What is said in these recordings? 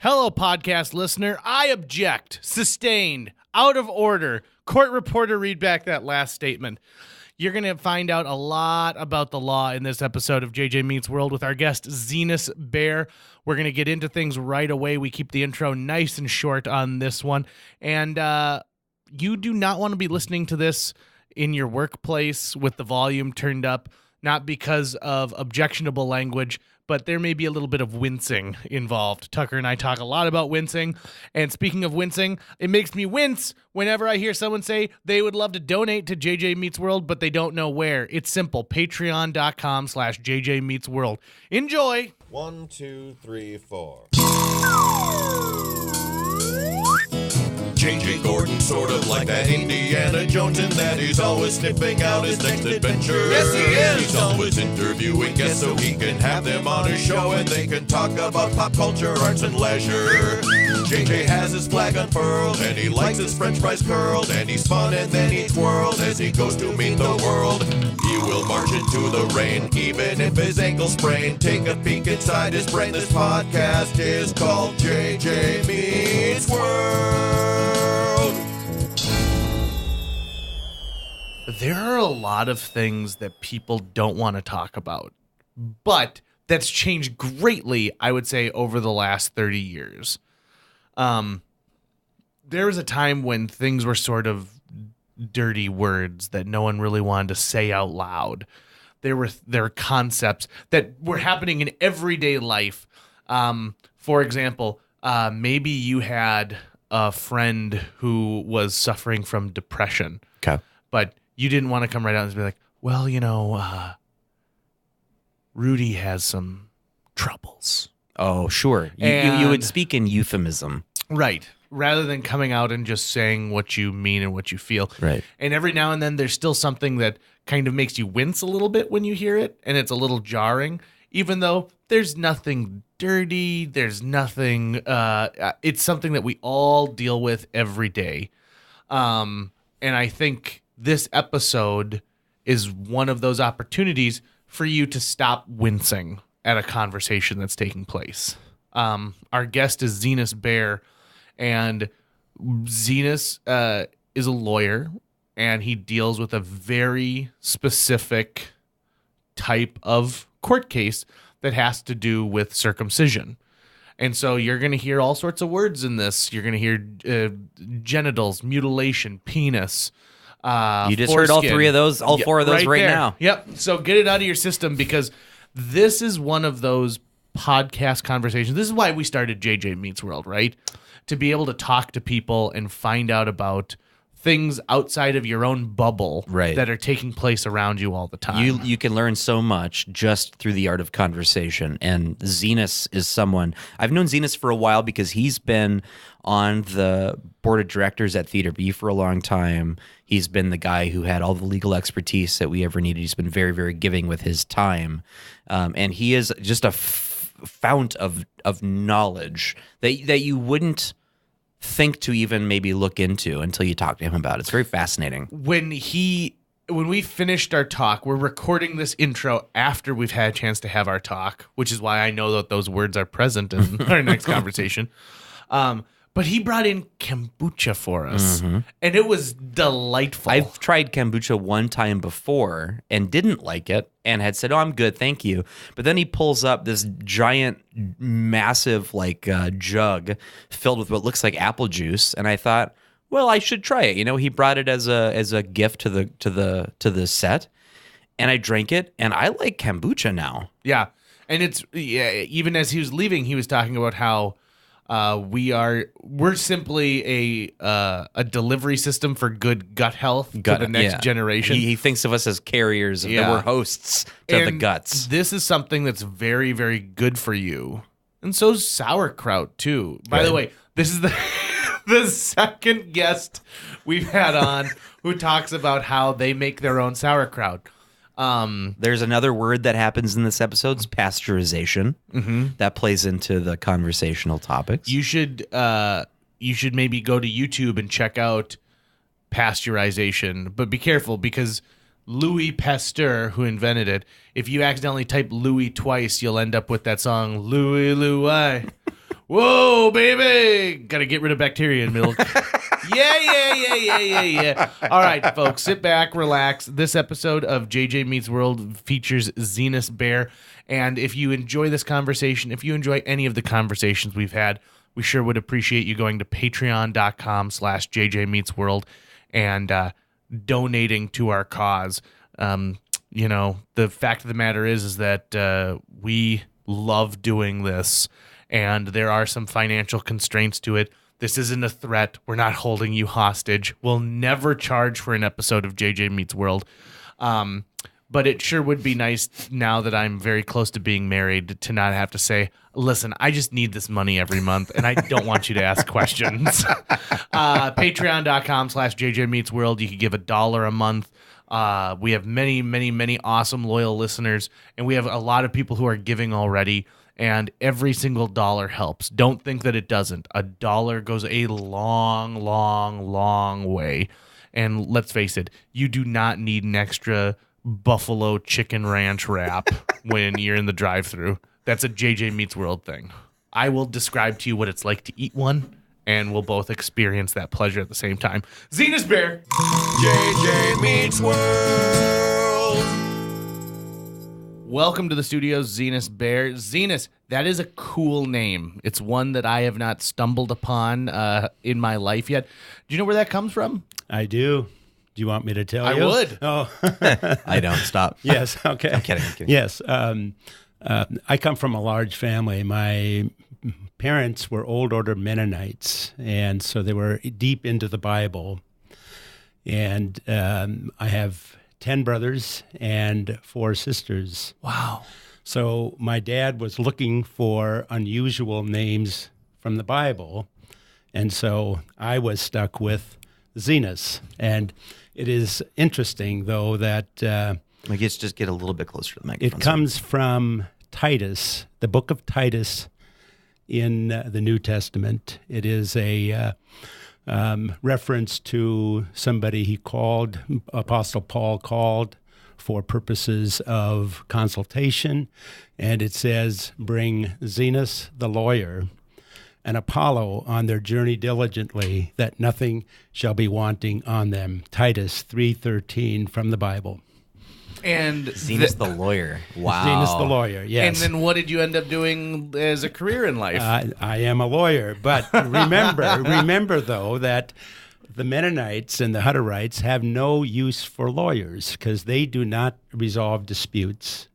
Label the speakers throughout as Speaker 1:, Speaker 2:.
Speaker 1: Hello, podcast listener. I object. Sustained. Out of order. Court reporter, read back that last statement. You're going to find out a lot about the law in this episode of JJ Meets World with our guest, Zenas Baer. We're going to get into things right away. We keep the intro nice and short on this one. And you do not want to be listening to this in your workplace with the volume turned up, not because of objectionable language, but there may be a little bit of wincing involved. Tucker and I talk a lot about wincing. And speaking of wincing, it makes me wince whenever I hear someone say they would love to donate to JJ Meets World, but they don't know where. It's simple. Patreon.com/JJ Meets World. Enjoy.
Speaker 2: 1, 2, 3, 4. J.J. Gordon, sort of like that Indiana Jones, in that he's always sniffing out his next adventure. Yes, he is. He's always interviewing guests so he can have them on his show and they can talk about pop culture, arts, and leisure. J.J. has his flag unfurled and he likes his french fries curled, and he's fun and then he twirled as he goes to meet the world. He will march into the rain even if his ankle sprained. Take a peek inside his brain. This podcast is called JJ Meets World.
Speaker 1: There are a lot of things that people don't want to talk about, but that's changed greatly, I would say, over the last 30 years. There was a time when things were sort of dirty words that no one really wanted to say out loud. There were concepts that were happening in everyday life. For example, maybe you had a friend who was suffering from depression.
Speaker 3: Okay.
Speaker 1: But you didn't want to come right out and be like, well, Rudy has some troubles.
Speaker 3: Oh, sure. You would speak in euphemism.
Speaker 1: Right. Rather than coming out and just saying what you mean and what you feel.
Speaker 3: Right.
Speaker 1: And every now and then there's still something that kind of makes you wince a little bit when you hear it, and it's a little jarring, even though there's nothing dirty, there's nothing, it's something that we all deal with every day. And I think this episode is one of those opportunities for you to stop wincing at a conversation that's taking place. Our guest is Zenas Baer, and Zenas is a lawyer, and he deals with a very specific type of court case that has to do with circumcision. And so you're going to hear all sorts of words in this. You're going to hear genitals, mutilation, penis.
Speaker 3: You just heard all three of those, all four of those right now.
Speaker 1: Yep. So get it out of your system, because this is one of those podcast conversations. This is why we started JJ Meets World, right? To be able to talk to people and find out about things outside of your own bubble,
Speaker 3: right,
Speaker 1: that are taking place around you all the time.
Speaker 3: You can learn so much just through the art of conversation. And Zenas is someone, I've known Zenas for a while because he's been on the board of directors at Theater B for a long time. He's been the guy who had all the legal expertise that we ever needed. He's been very, very giving with his time. And he is just a fount of knowledge that you wouldn't think to even maybe look into until you talk to him about it. It's very fascinating.
Speaker 1: When we finished our talk, we're recording this intro after we've had a chance to have our talk, which is why I know that those words are present in our next conversation. But he brought in kombucha for us, and it was delightful.
Speaker 3: I've tried kombucha one time before and didn't like it and had said, oh, I'm good, thank you. But then he pulls up this giant, massive jug filled with what looks like apple juice, and I thought, well, I should try it. He brought it as a gift to the set, and I drank it, and I like kombucha now.
Speaker 1: Yeah, and even as he was leaving, he was talking about how we're simply a delivery system for good gut health to the next generation.
Speaker 3: He thinks of us as carriers, and that we're hosts to the guts.
Speaker 1: This is something that's very, very good for you. And so's sauerkraut, too. By the way, this is the second guest we've had on who talks about how they make their own sauerkraut.
Speaker 3: There's another word that happens in this episode. It's pasteurization. That plays into the conversational topics.
Speaker 1: You should maybe go to YouTube and check out pasteurization, but be careful, because Louis Pasteur, who invented it, if you accidentally type Louis twice, you'll end up with that song, Louis, Louis, Whoa, baby! Got to get rid of bacteria in milk. Yeah. All right, folks, sit back, relax. This episode of JJ Meets World features Zenas Baer. And if you enjoy this conversation, if you enjoy any of the conversations we've had, we sure would appreciate you going to patreon.com/JJ Meets World and donating to our cause. The fact of the matter is that we love doing this, and there are some financial constraints to it. This isn't a threat. We're not holding you hostage. We'll never charge for an episode of JJ Meets World. But it sure would be nice now that I'm very close to being married to not have to say, listen, I just need this money every month, and I don't want you to ask questions. Patreon.com/JJ Meets World. You can give $1 a month. We have many, many, many awesome, loyal listeners, and we have a lot of people who are giving already, and every single dollar helps. Don't think that it doesn't. $1 goes a long, long, long way. And let's face it, you do not need an extra buffalo chicken ranch wrap when you're in the drive-thru. That's a JJ Meets World thing. I will describe to you what it's like to eat one, and we'll both experience that pleasure at the same time. Zenas Baer.
Speaker 2: JJ Meets World.
Speaker 1: Welcome to the studio, Zenas Baer. Zenas, that is a cool name. It's one that I have not stumbled upon in my life yet. Do you know where that comes from?
Speaker 4: I do. Do you want me to tell you?
Speaker 1: I would.
Speaker 4: Oh,
Speaker 3: I don't. Stop.
Speaker 4: yes. Okay.
Speaker 3: I'm kidding.
Speaker 4: Yes. I come from a large family. My parents were old order Mennonites, and so they were deep into the Bible. And I have 10 brothers and 4 sisters.
Speaker 1: Wow.
Speaker 4: So my dad was looking for unusual names from the Bible, and so I was stuck with Zenas. And it is interesting, though, that
Speaker 3: I guess just get a little bit closer to the microphone.
Speaker 4: it comes from Titus, the book of Titus in the New Testament. It is a reference to somebody he called, Apostle Paul called for purposes of consultation. And it says, bring Zenas the lawyer and Apollo on their journey diligently, that nothing shall be wanting on them. Titus 3:13 from the Bible.
Speaker 1: And
Speaker 3: Zenas the lawyer. Wow.
Speaker 4: Zenas the lawyer, yes.
Speaker 1: And then what did you end up doing as a career in life?
Speaker 4: I am a lawyer, but remember though that the Mennonites and the Hutterites have no use for lawyers because they do not resolve disputes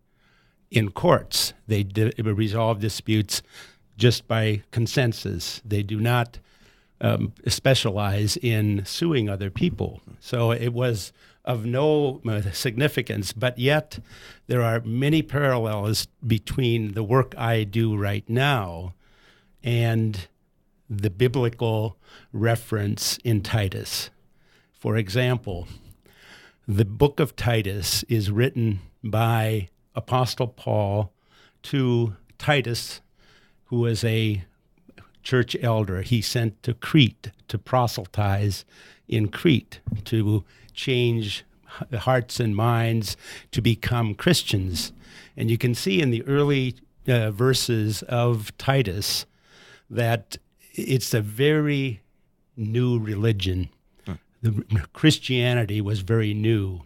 Speaker 4: in courts. They resolve disputes just by consensus. They do not specialize in suing other people. So it was of no significance, but yet there are many parallels between the work I do right now and the biblical reference in Titus. For example, the book of Titus is written by Apostle Paul to Titus, who was a church elder he sent to Crete to proselytize in Crete, to change hearts and minds to become Christians. And you can see in the early verses of Titus that it's a very new religion. Christianity was very new.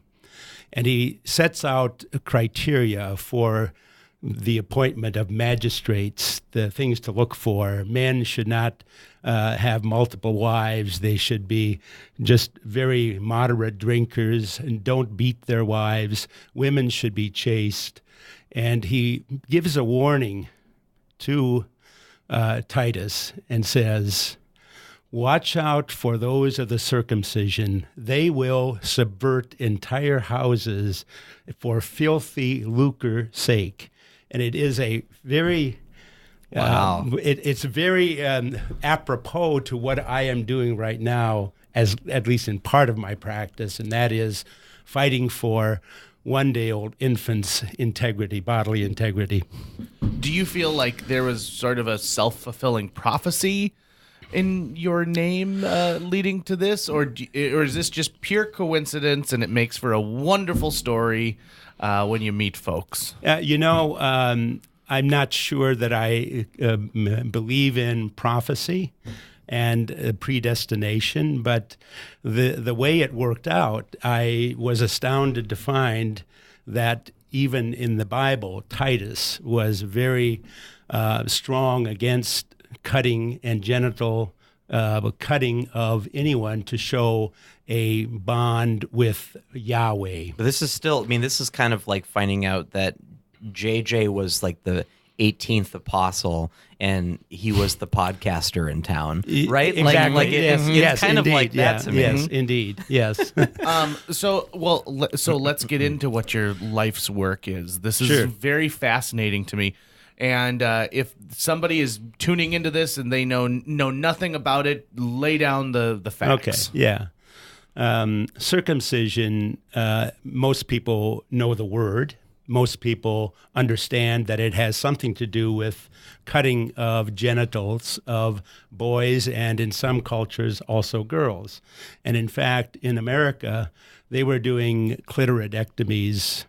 Speaker 4: And he sets out criteria for the appointment of magistrates, the things to look for. Men should not have multiple wives. They should be just very moderate drinkers and don't beat their wives. Women should be chaste. And he gives a warning to Titus and says, watch out for those of the circumcision. They will subvert entire houses for filthy lucre's sake. And it is a very,
Speaker 3: Wow.
Speaker 4: It's very apropos to what I am doing right now, as at least in part of my practice, and that is fighting for one-day-old infants' integrity, bodily integrity.
Speaker 1: Do you feel like there was sort of a self-fulfilling prophecy in your name leading to this, or is this just pure coincidence and it makes for a wonderful story when you meet folks?
Speaker 4: I'm not sure that I believe in prophecy and predestination, but the way it worked out, I was astounded to find that even in the Bible, Titus was very strong against cutting and genital cutting of anyone to show a bond with Yahweh.
Speaker 3: But this is still, I mean, this is kind of like finding out that JJ was like the 18th apostle and he was the podcaster in town, right?
Speaker 4: Exactly.
Speaker 3: It's kind of like that to me.
Speaker 4: Yes, indeed. Yes.
Speaker 1: So let's get into what your life's work is. This is
Speaker 4: Sure.
Speaker 1: very fascinating to me. And if somebody is tuning into this and they know nothing about it, lay down the facts.
Speaker 4: Okay. Yeah. Circumcision, most people know the word. Most people understand that it has something to do with cutting of genitals of boys and in some cultures also girls. And in fact, in America, they were doing clitoridectomies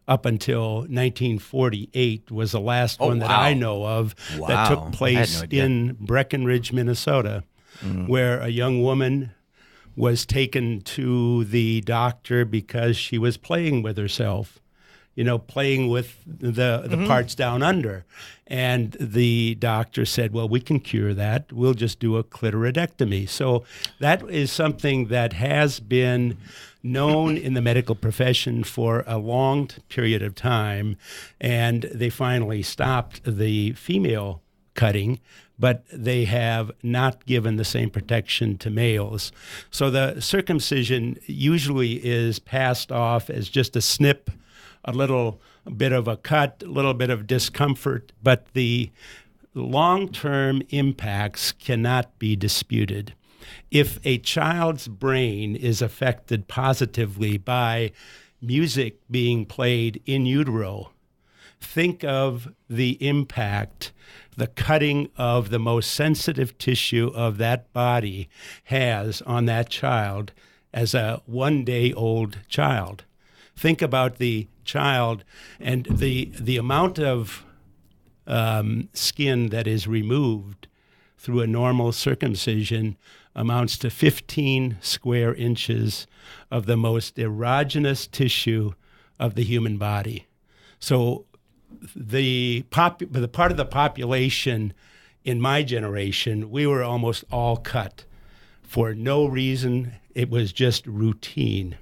Speaker 4: up until 1948 was the last one that I know of that took place in Breckenridge, Minnesota, where a young woman was taken to the doctor because she was playing with herself. Playing with the parts down under. And the doctor said, well, we can cure that. We'll just do a clitoridectomy. So that is something that has been known in the medical profession for a long period of time. And they finally stopped the female cutting, but they have not given the same protection to males. So the circumcision usually is passed off as just a snip, a little bit of a cut, a little bit of discomfort, but the long-term impacts cannot be disputed. If a child's brain is affected positively by music being played in utero, think of the impact the cutting of the most sensitive tissue of that body has on that child as a one-day-old child. Think about the child and the amount of skin that is removed through a normal circumcision amounts to 15 square inches of the most erogenous tissue of the human body. So the part of the population in my generation, we were almost all cut for no reason. It was just routine.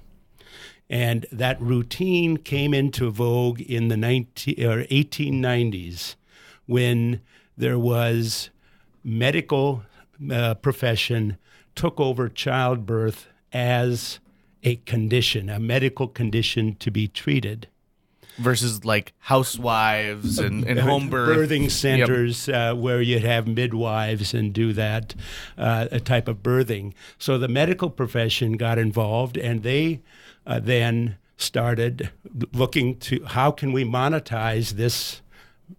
Speaker 4: And that routine came into vogue in the 1890s when there was medical profession took over childbirth as a condition, a medical condition to be treated.
Speaker 1: Versus like housewives and home birth.
Speaker 4: Birthing centers where you'd have midwives and do that a type of birthing. So the medical profession got involved, and they then started looking to how can we monetize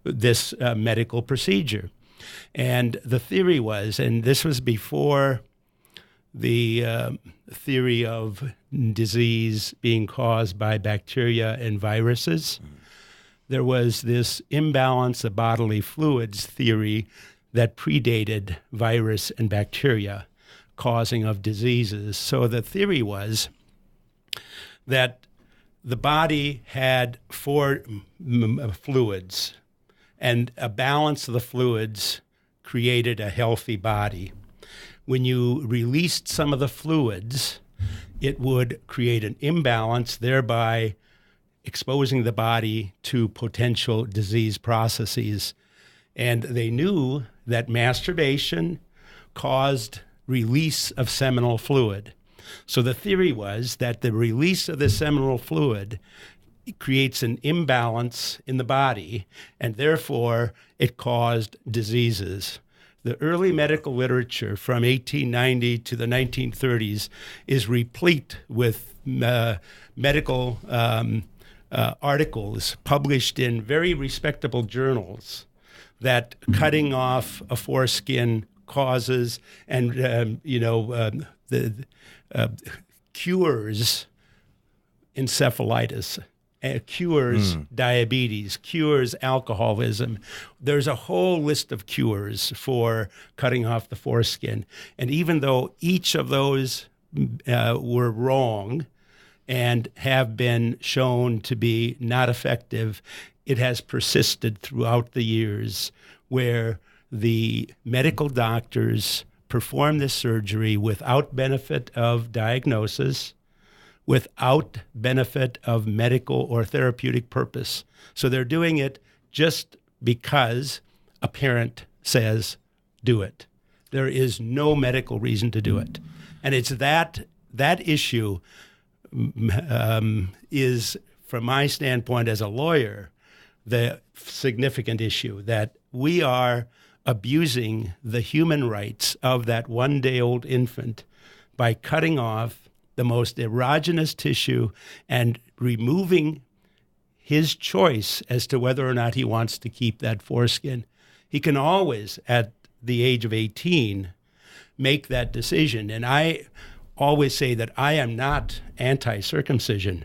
Speaker 4: this medical procedure. And the theory was, and this was before the theory of disease being caused by bacteria and viruses, there was this imbalance of bodily fluids theory that predated virus and bacteria causing of diseases. So the theory was that the body had four fluids, and a balance of the fluids created a healthy body. When you released some of the fluids, it would create an imbalance, thereby exposing the body to potential disease processes. And they knew that masturbation caused release of seminal fluid. So the theory was that the release of the seminal fluid creates an imbalance in the body, and therefore it caused diseases. The early medical literature from 1890 to the 1930s is replete with medical articles published in very respectable journals that cutting off a foreskin causes and cures encephalitis. cures diabetes, cures alcoholism. There's a whole list of cures for cutting off the foreskin. And even though each of those were wrong and have been shown to be not effective, it has persisted throughout the years where the medical doctors perform this surgery without benefit of diagnosis, without benefit of medical or therapeutic purpose. So they're doing it just because a parent says, do it. There is no medical reason to do it. And it's that issue is, from my standpoint as a lawyer, the significant issue that we are abusing the human rights of that one-day-old infant by cutting off the most erogenous tissue and removing his choice as to whether or not he wants to keep that foreskin. He can always, at the age of 18, make that decision. And I always say that I am not anti-circumcision.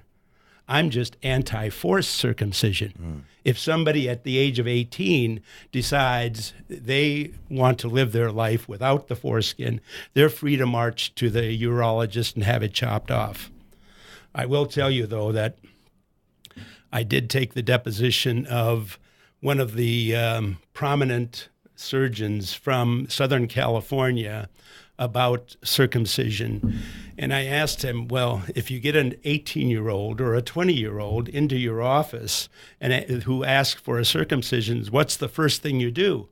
Speaker 4: I'm just anti-forced circumcision. If somebody at the age of 18 decides they want to live their life without the foreskin, they're free to march to the urologist and have it chopped off. I will tell you, though, that I did take the deposition of one of the prominent surgeons from Southern California about circumcision. And I asked him, well, if you get an 18-year-old or a 20-year-old into your office and who asks for a circumcision, what's the first thing you do?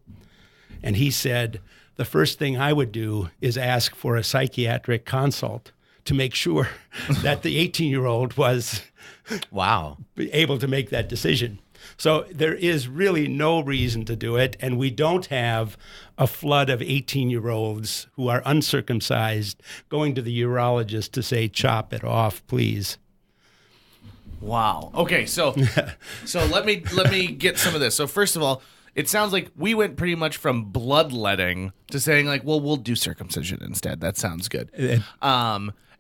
Speaker 4: And he said, the first thing I would do is ask for a psychiatric consult to make sure that the 18-year-old was able to make that decision. So there is really no reason to do it, and we don't have a flood of 18-year-olds who are uncircumcised going to the urologist to say, chop it off, please.
Speaker 1: Wow. Okay, so let me get some of this. So first of all, it sounds like we went pretty much from bloodletting to saying like, well, we'll do circumcision instead. That sounds good.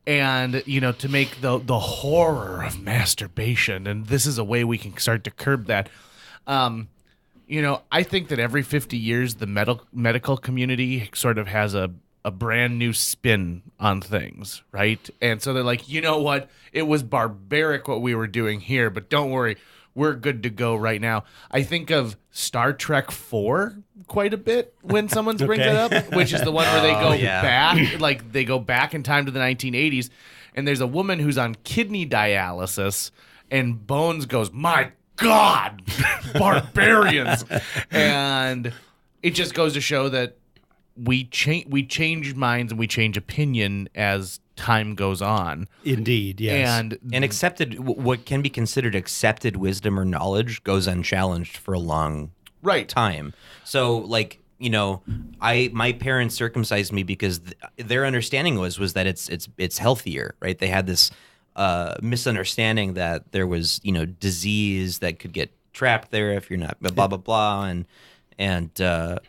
Speaker 1: And, to make the horror of masturbation, and this is a way we can start to curb that. I think that every 50 years, the medical community sort of has a brand new spin on things, right? And so they're like, you know what? It was barbaric what we were doing here, but don't worry. We're good to go right now. I think of Star Trek 4 quite a bit when someone brings it up, which is the one where they go back, like they go back in time to the 1980s, and there's a woman who's on kidney dialysis, and Bones goes, "My God, barbarians!" And it just goes to show that we change minds and we change opinion as time goes on.
Speaker 4: Indeed, yes.
Speaker 3: And accepted, what can be considered accepted wisdom or knowledge goes unchallenged for a long time. So, like, my parents circumcised me because their understanding was that it's healthier, right? They had this misunderstanding that there was, disease that could get trapped there if you're not blah blah blah, and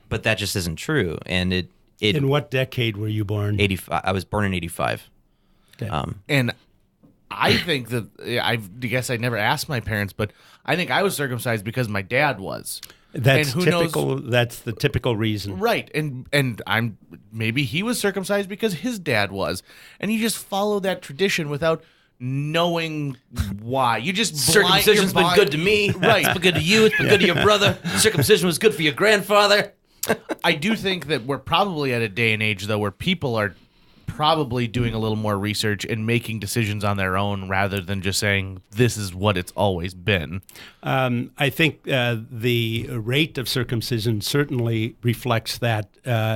Speaker 3: but that just isn't true. And it
Speaker 4: in what decade were you born?
Speaker 3: 85. I was born in 85.
Speaker 4: Okay.
Speaker 1: And I think that I guess I never asked my parents, but I think I was circumcised because my dad was.
Speaker 4: That's
Speaker 1: and who
Speaker 4: typical.
Speaker 1: Knows,
Speaker 4: that's the typical reason,
Speaker 1: right? And maybe he was circumcised because his dad was, and you just follow that tradition without knowing why. You just
Speaker 3: circumcision's been good to me,
Speaker 1: right?
Speaker 3: It's been good to you. It's been good to your brother. Circumcision was good for your grandfather.
Speaker 1: I do think that we're probably at a day and age though where people are probably doing a little more research and making decisions on their own rather than just saying this is what it's always been.
Speaker 4: I think the rate of circumcision certainly reflects that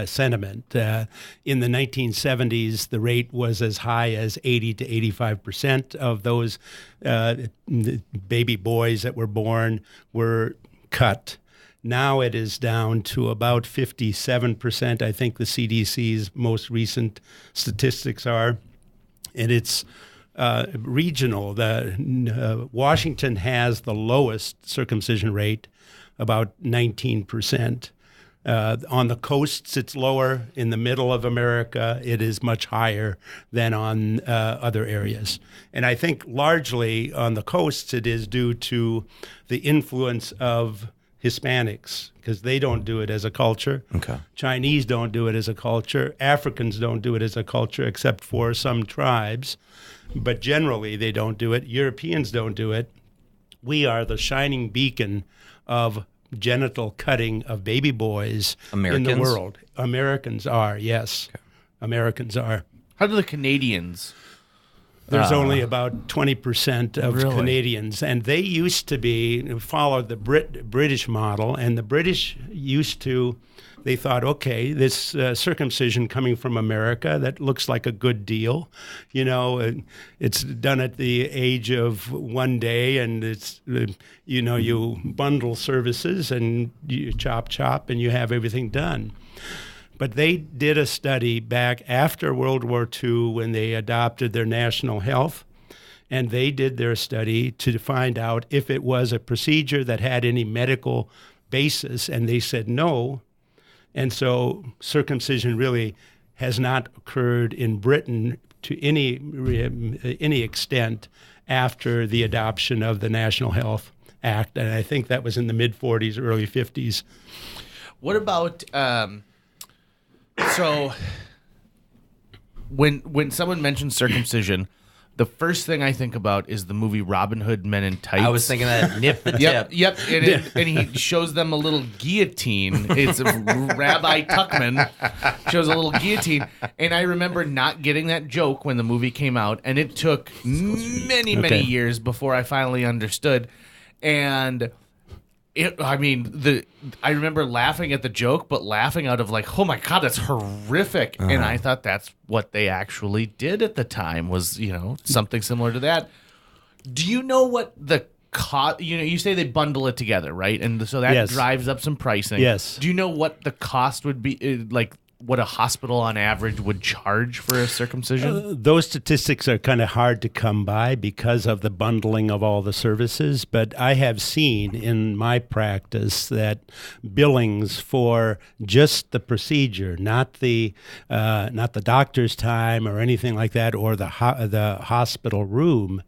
Speaker 4: sentiment. In the 1970s, the rate was as high as 80 to 85% of those baby boys that were born were cut. Now it is down to about 57%. I think the CDC's most recent statistics are, and it's regional. Washington has the lowest circumcision rate, about 19%. On the coasts, it's lower. In the middle of America, it is much higher than on other areas. And I think largely on the coasts, it is due to the influence of Hispanics, because they don't do it as a culture.
Speaker 3: Okay.
Speaker 4: Chinese don't do it as a culture. Africans don't do it as a culture, except for some tribes. But generally, they don't do it. Europeans don't do it. We are the shining beacon of genital cutting of baby boys in the world. Americans are, yes. Okay. Americans are.
Speaker 1: How do the Canadians?
Speaker 4: There's only about 20% of Canadians, and they used to follow the British model, and the British they thought, okay, this circumcision coming from America, that looks like a good deal. You know, it's done at the age of 1 day, and it's, you bundle services and you chop, and you have everything done. But they did a study back after World War II when they adopted their national health, and they did their study to find out if it was a procedure that had any medical basis, and they said no. And so circumcision really has not occurred in Britain to any extent after the adoption of the National Health Act, and I think that was in the mid-40s, early 50s.
Speaker 1: What about... So, when someone mentions circumcision, the first thing I think about is the movie Robin Hood Men in Tights.
Speaker 3: I was thinking that nip the
Speaker 1: Yep,
Speaker 3: tip.
Speaker 1: yep. And he shows them a little guillotine. It's Rabbi Tuckman shows a little guillotine. And I remember not getting that joke when the movie came out. And it took many years before I finally understood. And... I remember laughing at the joke, but laughing out of like, oh my God, that's horrific. Uh-huh. And I thought that's what they actually did at the time was, something similar to that. Do you know what the cost, you say they bundle it together, right? And so that drives up some pricing.
Speaker 4: Yes.
Speaker 1: Do you know what the cost would be, like what a hospital on average would charge for a circumcision?
Speaker 4: Those statistics are kind of hard to come by because of the bundling of all the services, but I have seen in my practice that billings for just the procedure, not the doctor's time or anything like that, or the hospital room,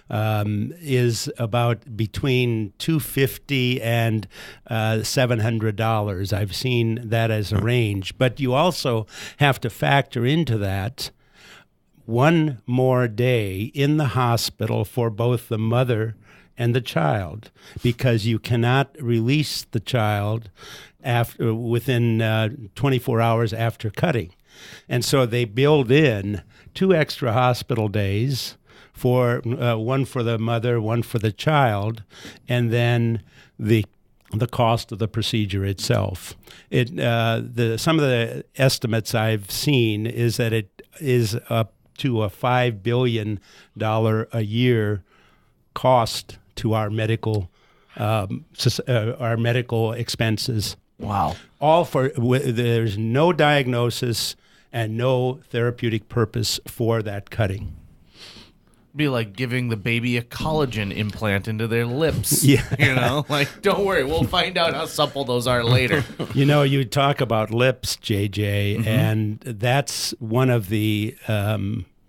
Speaker 4: is about between $250 and $700. I've seen that as a range. But you also have to factor into that one more day in the hospital for both the mother and the child, because you cannot release the child within 24 hours after cutting. And so they build in 2 extra hospital days, for one for the mother, one for the child, and then the cost of the procedure itself. Some of the estimates I've seen is that it is up to a $5 billion a year cost to our medical expenses.
Speaker 1: Wow!
Speaker 4: There's no diagnosis and no therapeutic purpose for that cutting.
Speaker 1: Be like giving the baby a collagen implant into their lips.
Speaker 4: Yeah.
Speaker 1: Like, don't worry, we'll find out how supple those are later.
Speaker 4: You talk about lips, JJ, and that's one of the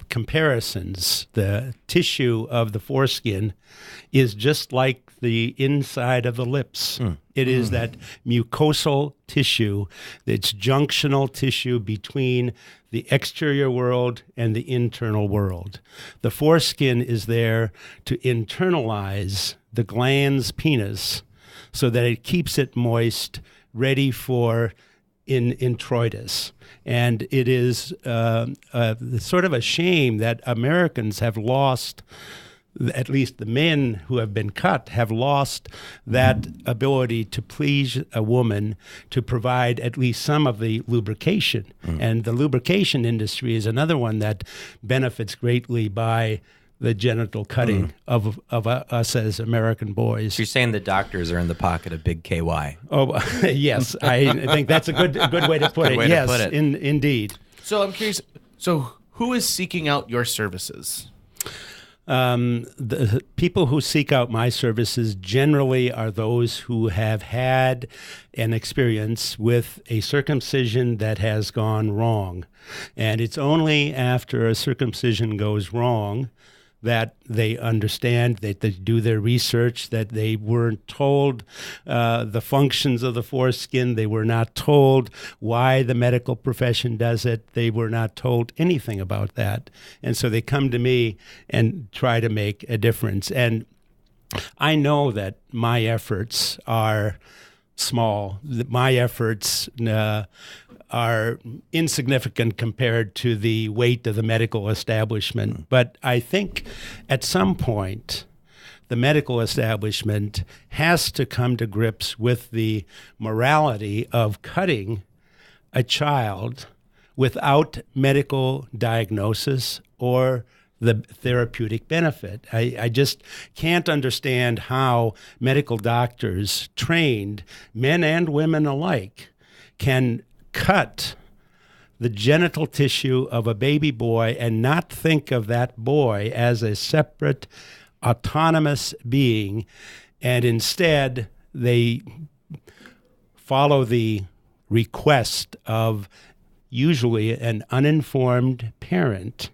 Speaker 4: comparisons. The tissue of the foreskin is just like the inside of the lips. It is that mucosal tissue, it's junctional tissue between the exterior world and the internal world. The foreskin is there to internalize the glans penis so that it keeps it moist, ready for introitus. And it is sort of a shame that Americans have lost, at least the men who have been cut have lost that ability to please a woman, to provide at least some of the lubrication. And the lubrication industry is another one that benefits greatly by the genital cutting of us as American boys.
Speaker 3: So you're saying the doctors are in the pocket of big KY?
Speaker 4: Oh, yes. I think that's a good way to put it. Yes, indeed.
Speaker 1: So I'm curious, so who is seeking out your services?
Speaker 4: The people who seek out my services generally are those who have had an experience with a circumcision that has gone wrong. And it's only after a circumcision goes wrong that they understand, that they do their research, that they weren't told the functions of the foreskin. They were not told why the medical profession does it. They were not told anything about that. And so they come to me and try to make a difference. And I know that my efforts are small. My efforts are insignificant compared to the weight of the medical establishment. But I think at some point, the medical establishment has to come to grips with the morality of cutting a child without medical diagnosis or the therapeutic benefit. I just can't understand how medical doctors, trained men and women alike, can cut the genital tissue of a baby boy and not think of that boy as a separate, autonomous being, and instead they follow the request of usually an uninformed parent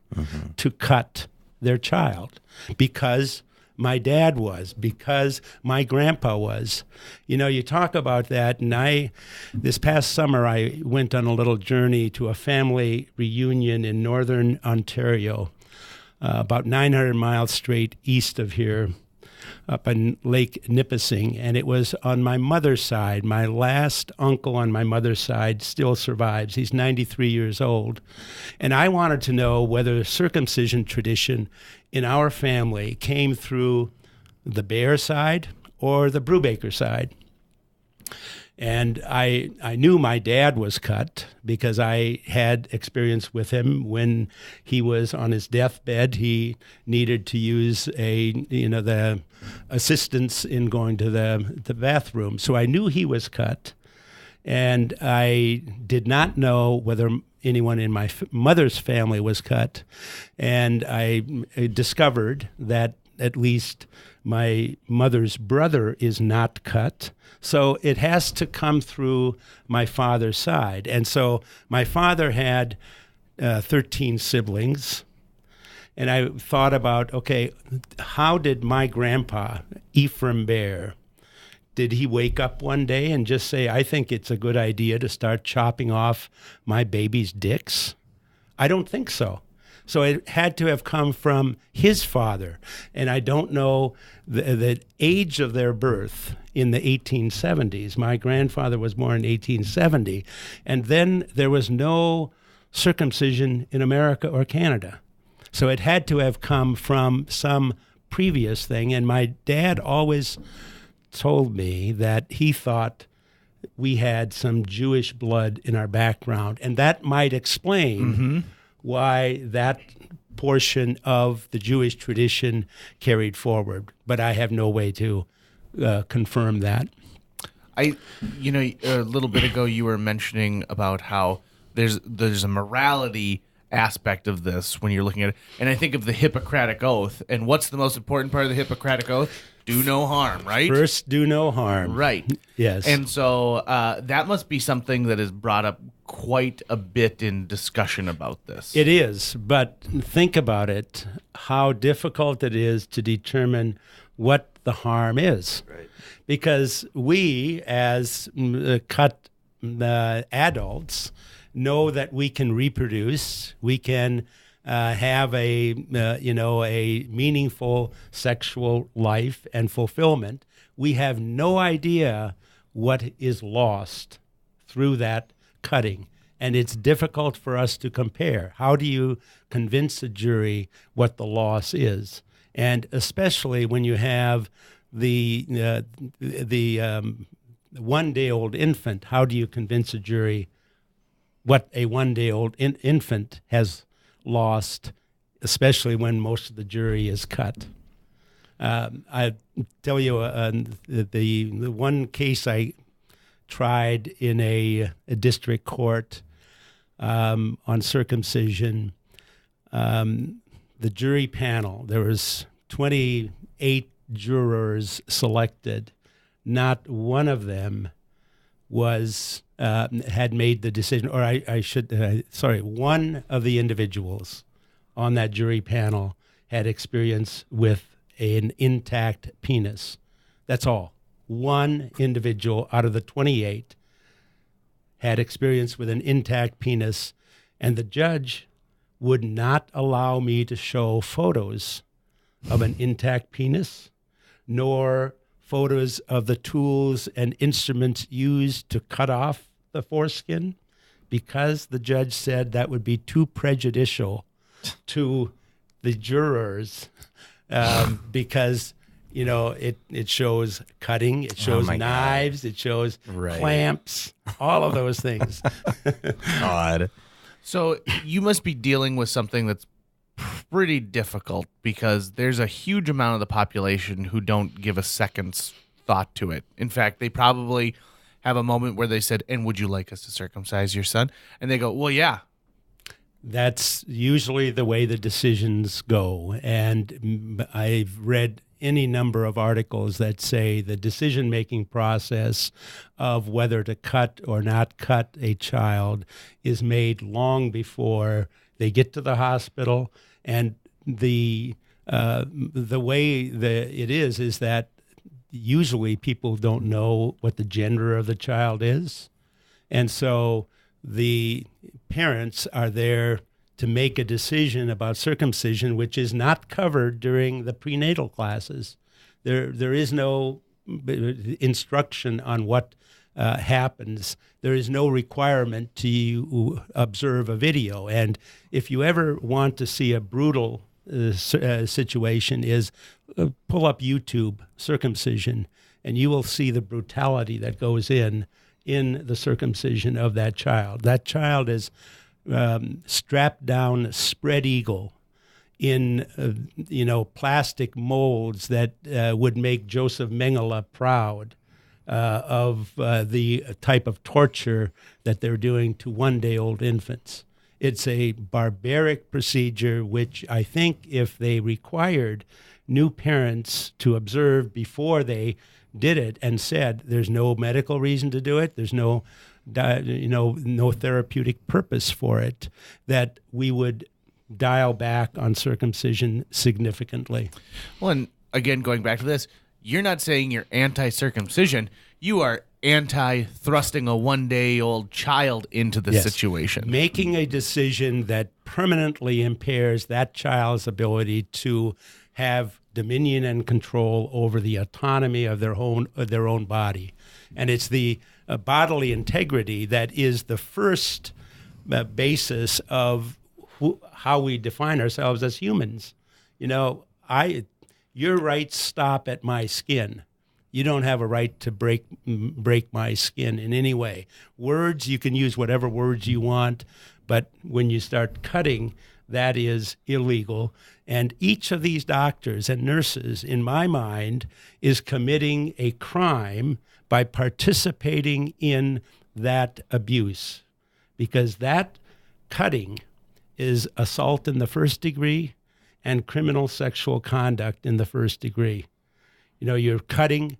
Speaker 4: to cut their child because my dad was, because my grandpa was. You know, you talk about that, and this past summer, I went on a little journey to a family reunion in northern Ontario, about 900 miles straight east of here, up in Lake Nipissing, and it was on my mother's side. My last uncle on my mother's side still survives. He's 93 years old. And I wanted to know whether the circumcision tradition in our family came through the Baer side or the Brubaker side. And I knew my dad was cut because I had experience with him when he was on his deathbed. He needed to use the assistance in going to the bathroom. So I knew he was cut. And I did not know whether anyone in my mother's family was cut. And I discovered that at least my mother's brother is not cut. So it has to come through my father's side. And so my father had 13 siblings. And I thought about, okay, how did my grandpa, Ephraim Baer, did he wake up one day and just say, I think it's a good idea to start chopping off my baby's dicks? I don't think so. So it had to have come from his father. And I don't know the age of their birth in the 1870s. My grandfather was born in 1870. And then there was no circumcision in America or Canada. So it had to have come from some previous thing. And my dad always told me that he thought we had some Jewish blood in our background. And that might explain why that portion of the Jewish tradition carried forward. But I have no way to confirm that.
Speaker 1: A little bit ago you were mentioning about how there's a morality aspect of this when you're looking at it. And I think of the Hippocratic Oath. And what's the most important part of the Hippocratic Oath? Do no harm, right?
Speaker 4: First, do no harm.
Speaker 1: Right.
Speaker 4: Yes.
Speaker 1: And so that must be something that is brought up quite a bit in discussion about this.
Speaker 4: It is, but think about it, how difficult it is to determine what the harm is.
Speaker 3: Right.
Speaker 4: Because we, as cut adults, know that we can reproduce, we can have a meaningful sexual life and fulfillment. We have no idea what is lost through that cutting, and it's difficult for us to compare. How do you convince a jury what the loss is? And especially when you have the 1-day-old infant, how do you convince a jury what a 1-day-old infant has lost, especially when most of the jury is cut? I tell you, the one case I tried in a district court on circumcision, the the jury panel, there was 28 jurors selected. Not one of them was had made the decision, or one of the individuals on that jury panel had experience with an intact penis. That's all. One individual out of the 28 had experience with an intact penis, and the judge would not allow me to show photos of an intact penis, nor photos of the tools and instruments used to cut off the foreskin, because the judge said that would be too prejudicial to the jurors, because it shows cutting, it shows knives, it shows clamps, all of those things.
Speaker 3: God.
Speaker 1: So you must be dealing with something that's pretty difficult, because there's a huge amount of the population who don't give a second's thought to it. In fact, they probably have a moment where they said, "And would you like us to circumcise your son?" And they go, "Well, yeah."
Speaker 4: That's usually the way the decisions go. And I've read any number of articles that say the decision-making process of whether to cut or not cut a child is made long before they get to the hospital. And the way it is that usually people don't know what the gender of the child is. And so the parents are there to make a decision about circumcision, which is not covered during the prenatal classes. There is no instruction on what happens. There is no requirement to observe a video. And if you ever want to see a brutal situation, is pull up YouTube circumcision, and you will see the brutality that goes in the circumcision of that child. That child is strapped down spread eagle in plastic molds that would make Joseph Mengele proud of the type of torture that they're doing to one-day-old infants. It's a barbaric procedure, which I think if they required new parents to observe before they did it and said there's no medical reason to do it, there's no therapeutic purpose for it, that we would dial back on circumcision significantly.
Speaker 1: Well, and again, going back to this, you're not saying you're anti-circumcision. You are anti-thrusting a one-day-old child into the situation.
Speaker 4: Making a decision that permanently impairs that child's ability to have dominion and control over the autonomy of their own body. And it's the bodily integrity that is the first basis of how we define ourselves as humans. Your rights stop at my skin. You don't have a right to break my skin in any way. Words, you can use whatever words you want, but when you start cutting, that is illegal. And each of these doctors and nurses, in my mind, is committing a crime by participating in that abuse, because that cutting is assault in the first degree and criminal sexual conduct in the first degree. You're cutting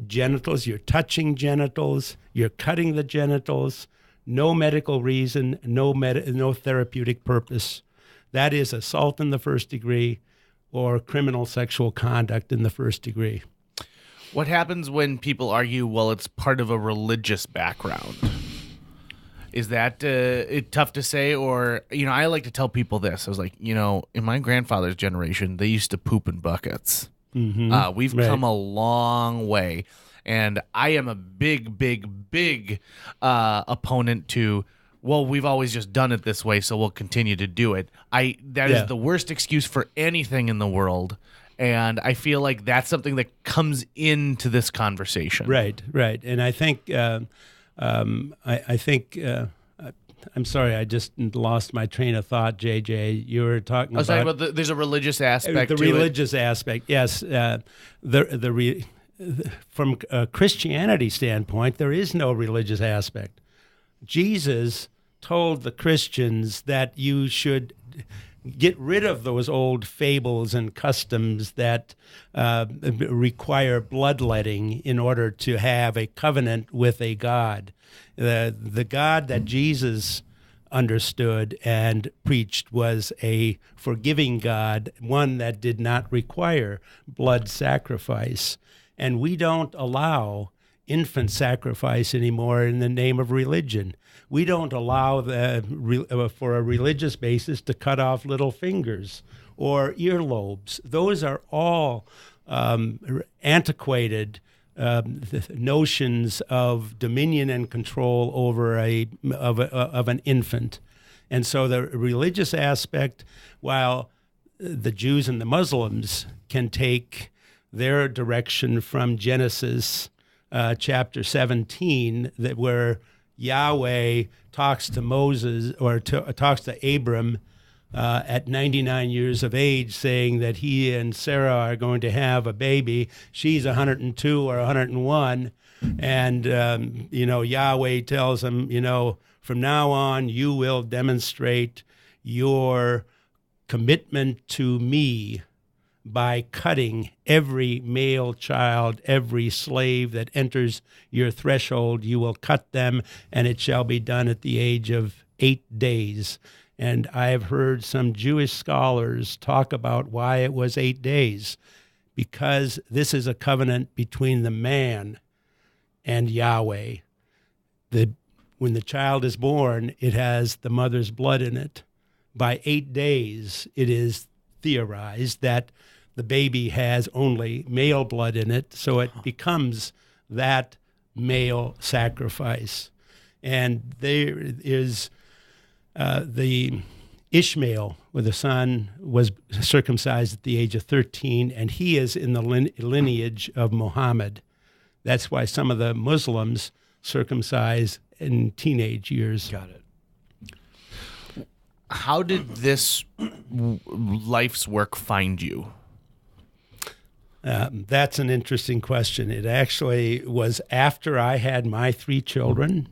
Speaker 4: genitals, you're touching genitals, you're cutting the genitals, no medical reason, no therapeutic purpose. That is assault in the first degree or criminal sexual conduct in the first degree.
Speaker 1: What happens when people argue, well, it's part of a religious background? Is that tough to say? Or, I like to tell people this. I was like, in my grandfather's generation, they used to poop in buckets. Mm-hmm. We've come a long way. And I am a big, big, big opponent to, well, we've always just done it this way, so we'll continue to do it. That is the worst excuse for anything in the world. And I feel like that's something that comes into this conversation.
Speaker 4: Right. And I think, I'm sorry, I just lost my train of thought, JJ. You were talking about...
Speaker 1: I was talking about there's a religious aspect to it.
Speaker 4: The religious aspect, yes. From a Christianity standpoint, there is no religious aspect. Jesus told the Christians that you should get rid of those old fables and customs that require bloodletting in order to have a covenant with a God. The God that Jesus understood and preached was a forgiving God, one that did not require blood sacrifice. And we don't allow infant sacrifice anymore in the name of religion. We don't allow for a religious basis to cut off little fingers or earlobes. Those are all antiquated notions of dominion and control over an infant. And so the religious aspect, while the Jews and the Muslims can take their direction from Genesis chapter 17, that where Yahweh talks to Moses or talks to Abram at 99 years of age, saying that he and Sarah are going to have a baby. She's 102 or 101. And, Yahweh tells him, from now on, you will demonstrate your commitment to me by cutting every male child, every slave that enters your threshold. You will cut them, and it shall be done at the age of 8 days. And I have heard some Jewish scholars talk about why it was 8 days, because this is a covenant between the man and Yahweh. When the child is born, it has the mother's blood in it. By 8 days, it is theorized that the baby has only male blood in it, so it becomes that male sacrifice. And there is the Ishmael, where the son was circumcised at the age of 13, and he is in the lineage of Muhammad. That's why some of the Muslims circumcise in teenage years.
Speaker 1: Got it. How did this life's work find you?
Speaker 4: That's an interesting question. It actually was after I had my 3 children.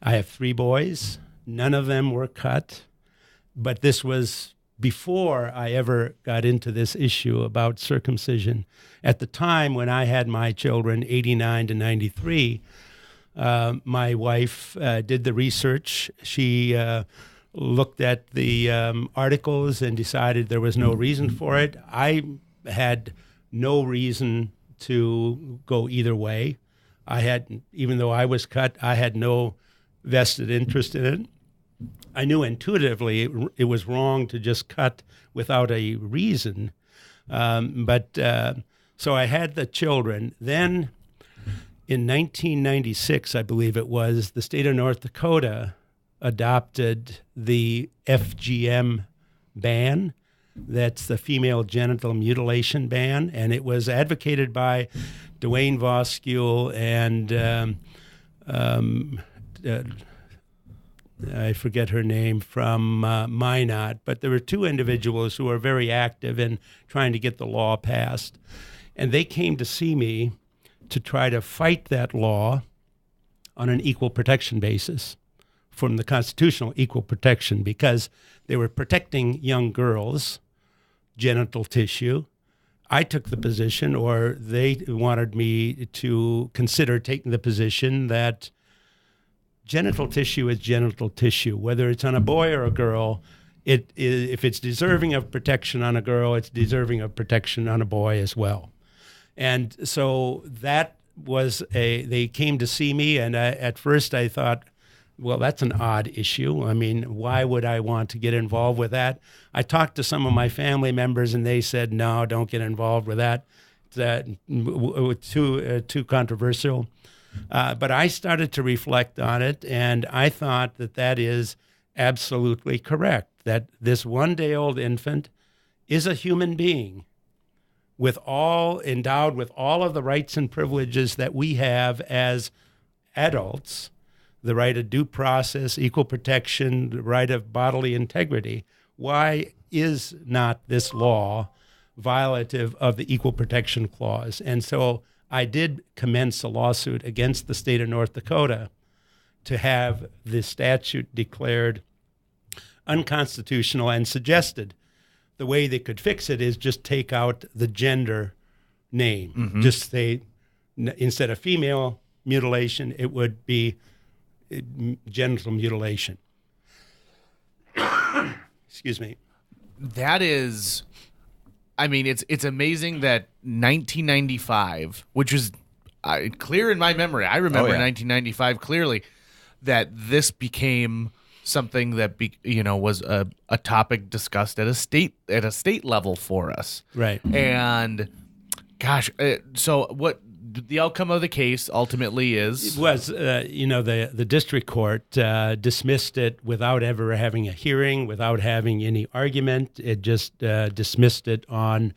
Speaker 4: I have 3 boys. None of them were cut. But this was before I ever got into this issue about circumcision. At the time when I had my children, 89 to 93, my wife did the research. She looked at the articles and decided there was no reason for it. I had no reason to go either way. Even though I was cut, I had no vested interest in it. I knew intuitively it was wrong to just cut without a reason. So I had the children. Then in 1996, I believe it was, the state of North Dakota adopted the FGM ban. That's the female genital mutilation ban, and it was advocated by Dwayne Voskuil and I forget her name from Minot, but there were 2 individuals who were very active in trying to get the law passed, and they came to see me to try to fight that law on an equal protection basis from the constitutional equal protection, because they were protecting young girls' genital tissue. I took the position, or they wanted me to consider taking the position, that genital tissue is genital tissue, whether it's on a boy or a girl. If it's deserving of protection on a girl, it's deserving of protection on a boy as well. And so that was they came to see me, and at first I thought, well, that's an odd issue. I mean, why would I want to get involved with that? I talked to some of my family members, and they said, no, don't get involved with that. It's too controversial. But I started to reflect on it, and I thought that is absolutely correct, that this one-day-old infant is a human being endowed with all of the rights and privileges that we have as adults, the right of due process, equal protection, the right of bodily integrity. Why is not this law violative of the Equal Protection Clause? And so I did commence a lawsuit against the state of North Dakota to have the statute declared unconstitutional and suggested the way they could fix it is just take out the gender name. Just say, instead of female mutilation, it would be genital mutilation. Excuse me.
Speaker 1: That is, I mean, it's amazing that 1995, which was clear in my memory. I remember 1995 clearly, that this became something that was a topic discussed at a state level for us.
Speaker 4: Right.
Speaker 1: And gosh, so what the outcome of the case ultimately is?
Speaker 4: It was, the district court dismissed it without ever having a hearing, without having any argument. It just dismissed it on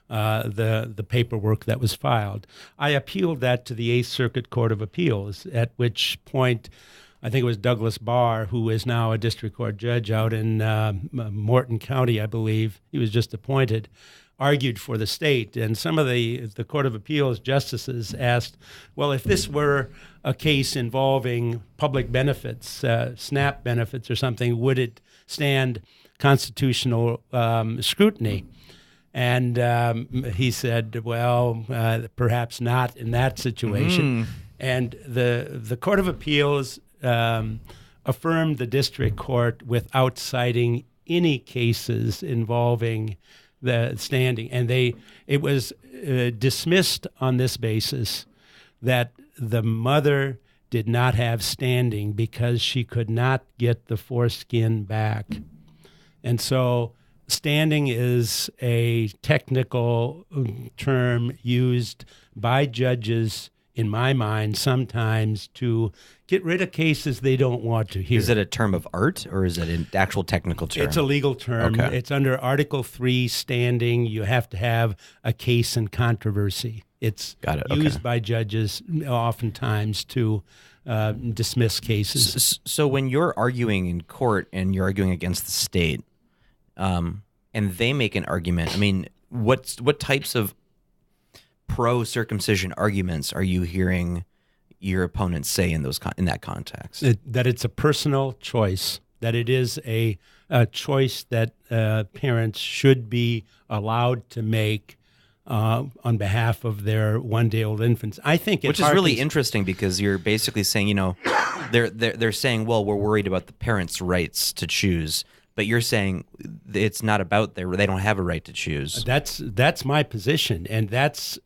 Speaker 4: the paperwork that was filed. I appealed that to the Eighth Circuit Court of Appeals, at which point I think it was Zenas Baer, who is now a district court judge out in Morton County, I believe. He was just appointed, argued for the state. And some of the Court of Appeals justices asked, well, if this were a case involving public benefits, SNAP benefits or something, would it stand constitutional scrutiny? And he said, well, perhaps not in that situation. And the Court of Appeals affirmed the district court without citing any cases involving the standing. And it was dismissed on this basis, that the mother did not have standing because she could not get the foreskin back. And so standing is a technical term used by judges, in my mind, sometimes to get rid of cases they don't want to hear.
Speaker 3: Is it a term of art, or is it an actual technical term?
Speaker 4: It's a legal term.
Speaker 3: Okay.
Speaker 4: It's under Article 3 standing. You have to have a case in controversy. It's used by judges oftentimes to dismiss cases.
Speaker 3: So when you're arguing in court and you're arguing against the state, and they make an argument, I mean, what types of pro-circumcision arguments are you hearing your opponents say in that context?
Speaker 4: That it's a personal choice, that it is a choice that parents should be allowed to make on behalf of their one-day-old infants. I think
Speaker 3: which is really interesting, because you're basically saying, they're saying, well, we're worried about the parents' rights to choose. But you're saying it's not about they don't have a right to choose.
Speaker 4: That's my position, and it's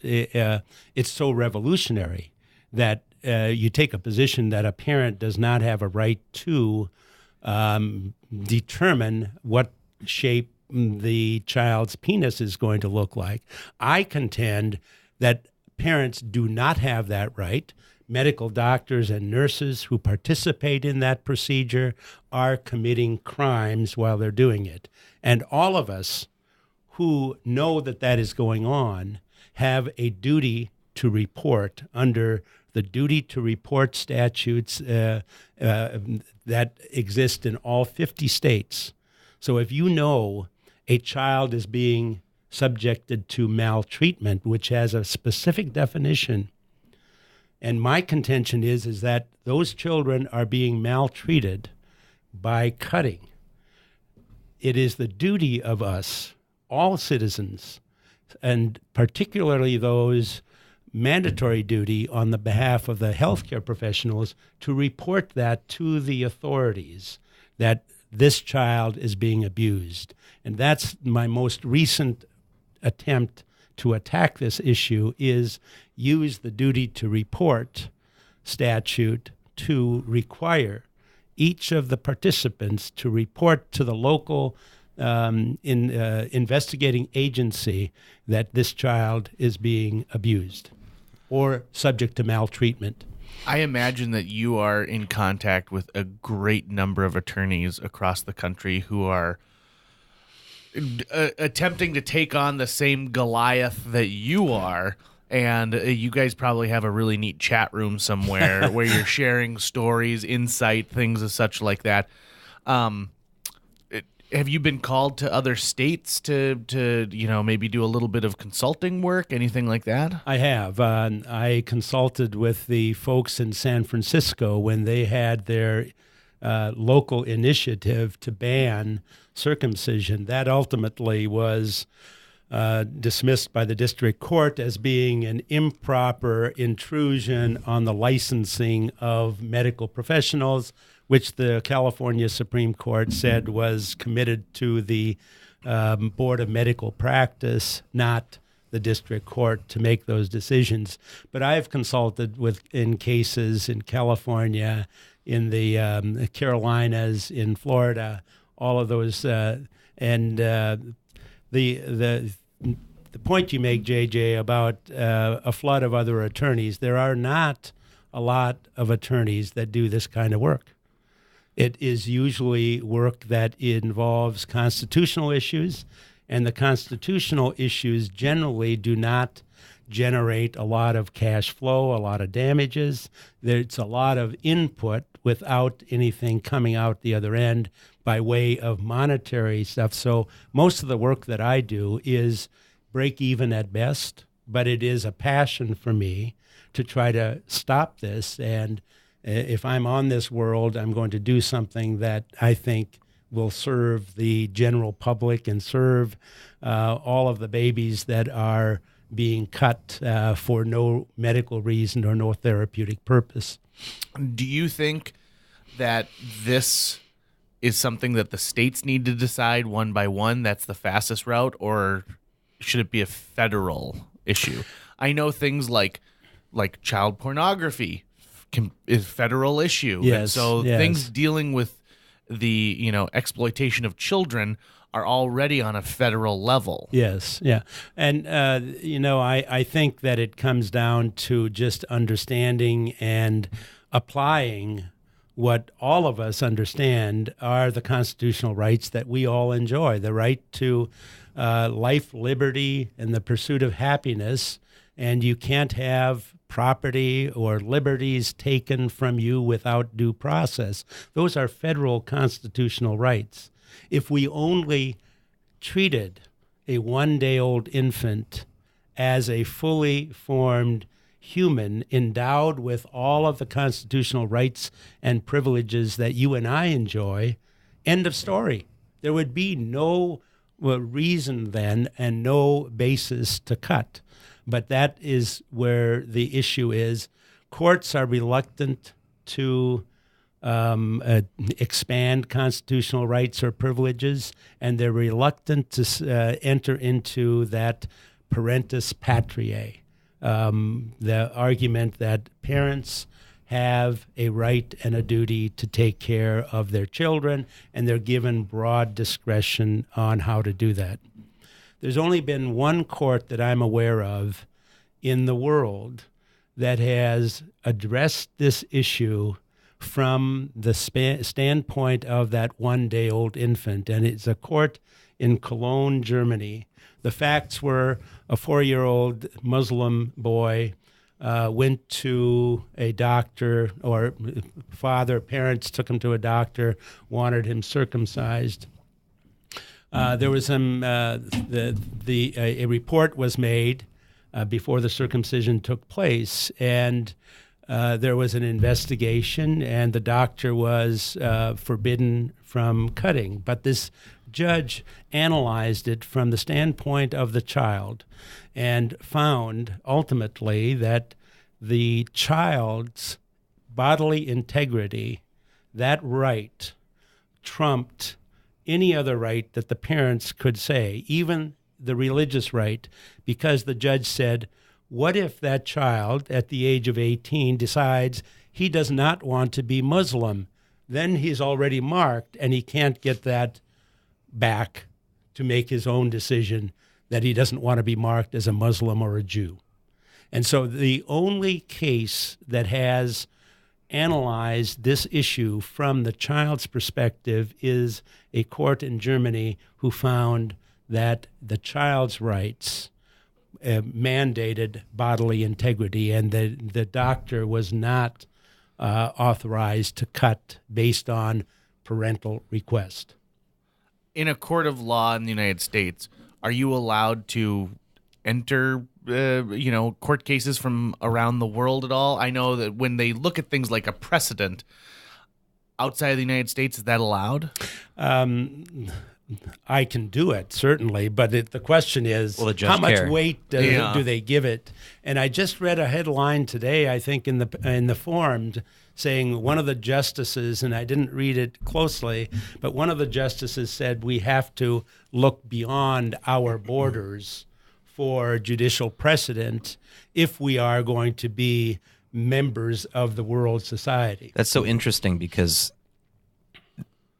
Speaker 4: so revolutionary that you take a position that a parent does not have a right to determine what shape the child's penis is going to look like. I contend that parents do not have that right. Medical doctors and nurses who participate in that procedure are committing crimes while they're doing it. And all of us who know that that is going on have a duty to report under the duty to report statutes that exist in all 50 states. So if you know a child is being subjected to maltreatment, which has a specific definition, and my contention is that those children are being maltreated by cutting. It is the duty of us, all citizens, and particularly those mandatory duty on the behalf of the healthcare professionals, to report that to the authorities, that this child is being abused. And that's my most recent attempt to attack this issue, is use the duty to report statute to require each of the participants to report to the local investigating agency that this child is being abused or subject to maltreatment.
Speaker 1: I imagine that you are in contact with a great number of attorneys across the country who are attempting to take on the same Goliath that you are, and you guys probably have a really neat chat room somewhere where you're sharing stories, insight, things of such like that. Have you been called to other states to maybe do a little bit of consulting work, anything like that?
Speaker 4: I have. I consulted with the folks in San Francisco when they had their local initiative to ban circumcision. That ultimately was dismissed by the district court as being an improper intrusion on the licensing of medical professionals, which the California Supreme Court said was committed to the Board of Medical Practice, not the district court, to make those decisions. But I've consulted in cases in California, in the Carolinas, in Florida, all of those, and the point you make, JJ, about a flood of other attorneys, there are not a lot of attorneys that do this kind of work. It is usually work that involves constitutional issues, and the constitutional issues generally do not generate a lot of cash flow, a lot of damages. There's a lot of input without anything coming out the other end by way of monetary stuff. So most of the work that I do is break even at best, but it is a passion for me to try to stop this. And if I'm on this world, I'm going to do something that I think will serve the general public and serve all of the babies that are being cut for no medical reason or no therapeutic purpose.
Speaker 1: Do you think that this is something that the states need to decide one by one? That's the fastest route, or should it be a federal issue? I know things like child pornography is federal issue.
Speaker 4: Yes,
Speaker 1: and so
Speaker 4: yes.
Speaker 1: Things dealing with the exploitation of children are already on a federal level.
Speaker 4: Yes, yeah. And, I think that it comes down to just understanding and applying what all of us understand are the constitutional rights that we all enjoy, the right to life, liberty, and the pursuit of happiness. And you can't have property or liberties taken from you without due process. Those are federal constitutional rights. If we only treated a one-day-old infant as a fully formed human endowed with all of the constitutional rights and privileges that you and I enjoy, end of story. There would be no reason then and no basis to cut. But that is where the issue is. Courts are reluctant to expand constitutional rights or privileges, and they're reluctant to enter into that parentis patriae, the argument that parents have a right and a duty to take care of their children, and they're given broad discretion on how to do that. There's only been one court that I'm aware of in the world that has addressed this issue from the standpoint of that one-day-old infant, and it's a court in Cologne, Germany. The facts were a 4-year-old Muslim boy went to a doctor, or parents took him to a doctor, wanted him circumcised. There was a report was made before the circumcision took place, and there was an investigation, and the doctor was forbidden from cutting. But this judge analyzed it from the standpoint of the child and found ultimately that the child's bodily integrity, that right, trumped any other right that the parents could say, even the religious right, because the judge said, what if that child at the age of 18 decides he does not want to be Muslim? Then he's already marked, and he can't get that back to make his own decision that he doesn't want to be marked as a Muslim or a Jew. And so the only case that has analyzed this issue from the child's perspective is a court in Germany who found that the child's rights mandated bodily integrity, and the doctor was not authorized to cut based on parental request.
Speaker 1: In a court of law in the United States, are you allowed to enter court cases from around the world at all? I know that when they look at things like a precedent, outside of the United States, is that allowed?
Speaker 4: I can do it, certainly, but the question is,
Speaker 3: Will the judge
Speaker 4: how much
Speaker 3: care?
Speaker 4: weight do they give it? And I just read a headline today, I think, in the Forum, saying one of the justices, and I didn't read it closely, but one of the justices said we have to look beyond our borders for judicial precedent if we are going to be members of the world society.
Speaker 3: That's so interesting because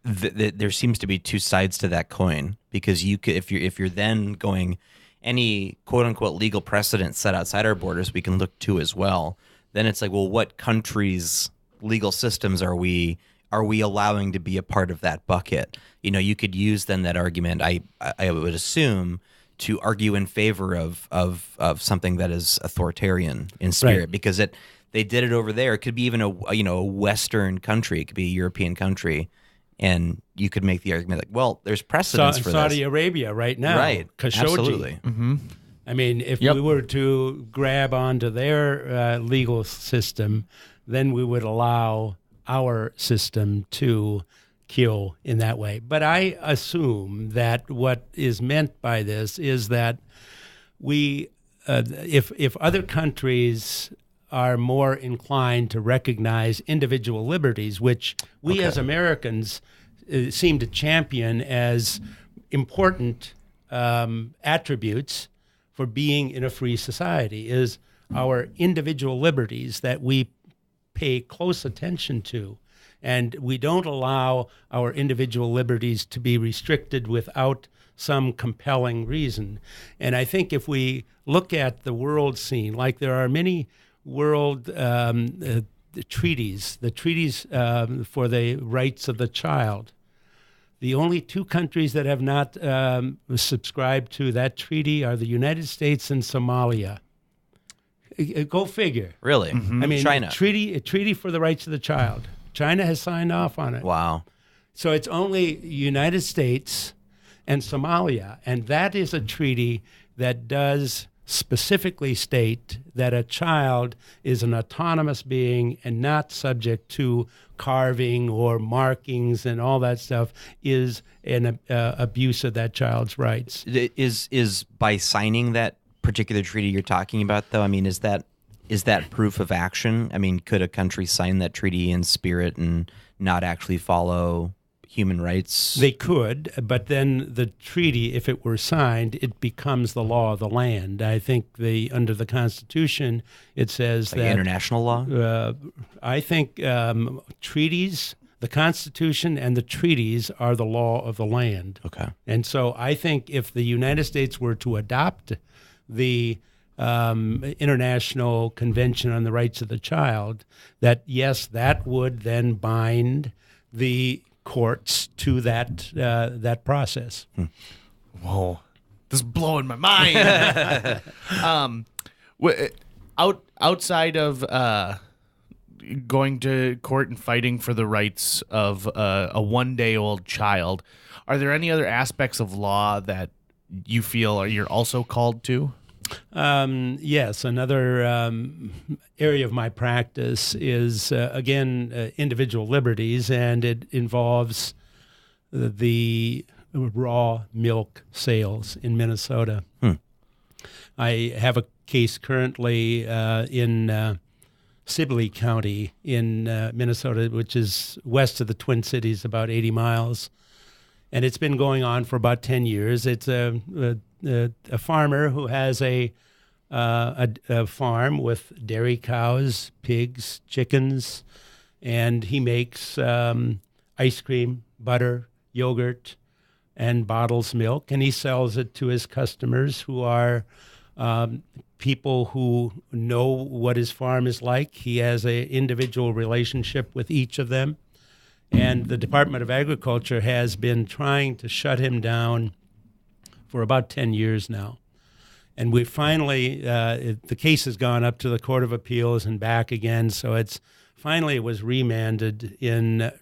Speaker 3: there seems to be two sides to that coin. Because you could, if you're then going any quote unquote legal precedent set outside our borders, we can look to as well. Then it's like, well, what countries' legal systems are we allowing to be a part of that bucket? You know, you could use then that argument. I would assume to argue in favor of something that is authoritarian in spirit,
Speaker 4: Right.
Speaker 3: because they did it over there. It could be even a Western country. It could be a European country. And you could make the argument like, well, there's precedence for
Speaker 4: Saudi
Speaker 3: this.
Speaker 4: Arabia right now.
Speaker 3: Right.
Speaker 4: Khashoggi.
Speaker 3: Absolutely.
Speaker 4: I mean, if
Speaker 1: Yep.
Speaker 4: we were to grab onto their legal system, then we would allow our system to kill in that way. But I assume that what is meant by this is that we, if other countries are more inclined to recognize individual liberties, which we as Americans seem to champion as important attributes for being in a free society, is our individual liberties that we pay close attention to. And we don't allow our individual liberties to be restricted without some compelling reason. And I think if we look at the world scene, like there are many world treaties, the treaties for the rights of the child. The only two countries that have not subscribed to that treaty are the United States and Somalia. Go figure.
Speaker 3: Really?
Speaker 4: I mean,
Speaker 3: China.
Speaker 4: a treaty for the rights of the child. China has signed off on it.
Speaker 3: Wow.
Speaker 4: So it's only United States and Somalia, and that is a treaty that does specifically state that a child is an autonomous being and not subject to carving or markings and all that stuff is an abuse of that child's rights.
Speaker 3: Is by signing that particular treaty you're talking about, though, I mean, is that proof of action? I mean, could a country sign that treaty in spirit and not actually follow human rights?
Speaker 4: They could, but then the treaty, if it were signed, it becomes the law of the land. I think under the Constitution, it says
Speaker 3: Like
Speaker 4: that
Speaker 3: international law?
Speaker 4: I think treaties, the Constitution and the treaties are the law of the land.
Speaker 3: Okay.
Speaker 4: And so I think if the United States were to adopt the International Convention on the Rights of the Child, that yes, that would then bind the courts to that process.
Speaker 1: Whoa, this is blowing my mind. Outside of going to court and fighting for the rights of a one-day-old child, are there any other aspects of law that you feel you're also called to?
Speaker 4: Yes, another area of my practice is, again, individual liberties, and it involves the raw milk sales in Minnesota. I have a case currently in Sibley County in Minnesota, which is west of the Twin Cities, about 80 miles. And it's been going on for about 10 years. It's a farmer who has a farm with dairy cows, pigs, chickens, and he makes ice cream, butter, yogurt, and bottles milk, and he sells it to his customers, who are people who know what his farm is like. He has an individual relationship with each of them, and the Department of Agriculture has been trying to shut him down for about 10 years now. And we finally, the case has gone up to the Court of Appeals and back again, so it was remanded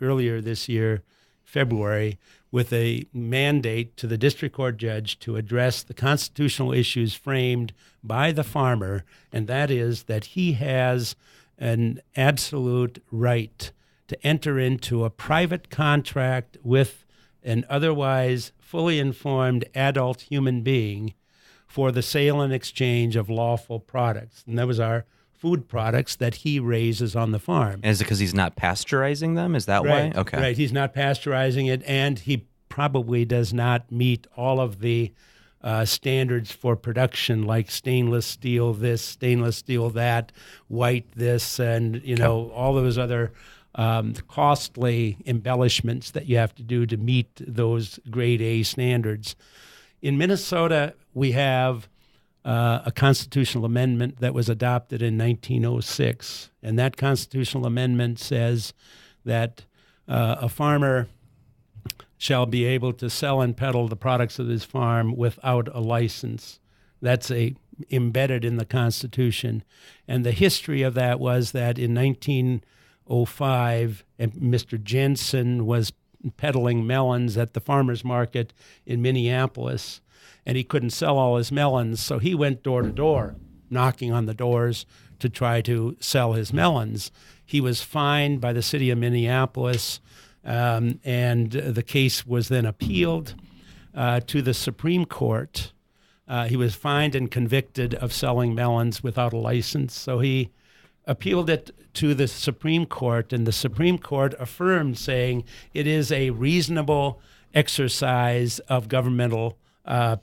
Speaker 4: earlier this year, February, with a mandate to the district court judge to address the constitutional issues framed by the farmer, and that is that he has an absolute right to enter into a private contract with an otherwise fully informed adult human being for the sale and exchange of lawful products. And those are food products that he raises on the farm.
Speaker 3: And is it because he's not pasteurizing them? Is that
Speaker 4: Right.
Speaker 3: why? Okay.
Speaker 4: Right. He's not pasteurizing it, and he probably does not meet all of the standards for production, like stainless steel this, stainless steel that, white this, and all those other costly embellishments that you have to do to meet those grade A standards. In Minnesota, we have a constitutional amendment that was adopted in 1906, and that constitutional amendment says that a farmer shall be able to sell and peddle the products of his farm without a license. That's embedded in the Constitution. And the history of that was that in 1905, Mr. Jensen was peddling melons at the farmer's market in Minneapolis, and he couldn't sell all his melons, so he went door to door, knocking on the doors to try to sell his melons. He was fined by the city of Minneapolis, and the case was then appealed to the Supreme Court. He was fined and convicted of selling melons without a license, so he appealed it to the Supreme Court, and the Supreme Court affirmed, saying it is a reasonable exercise of governmental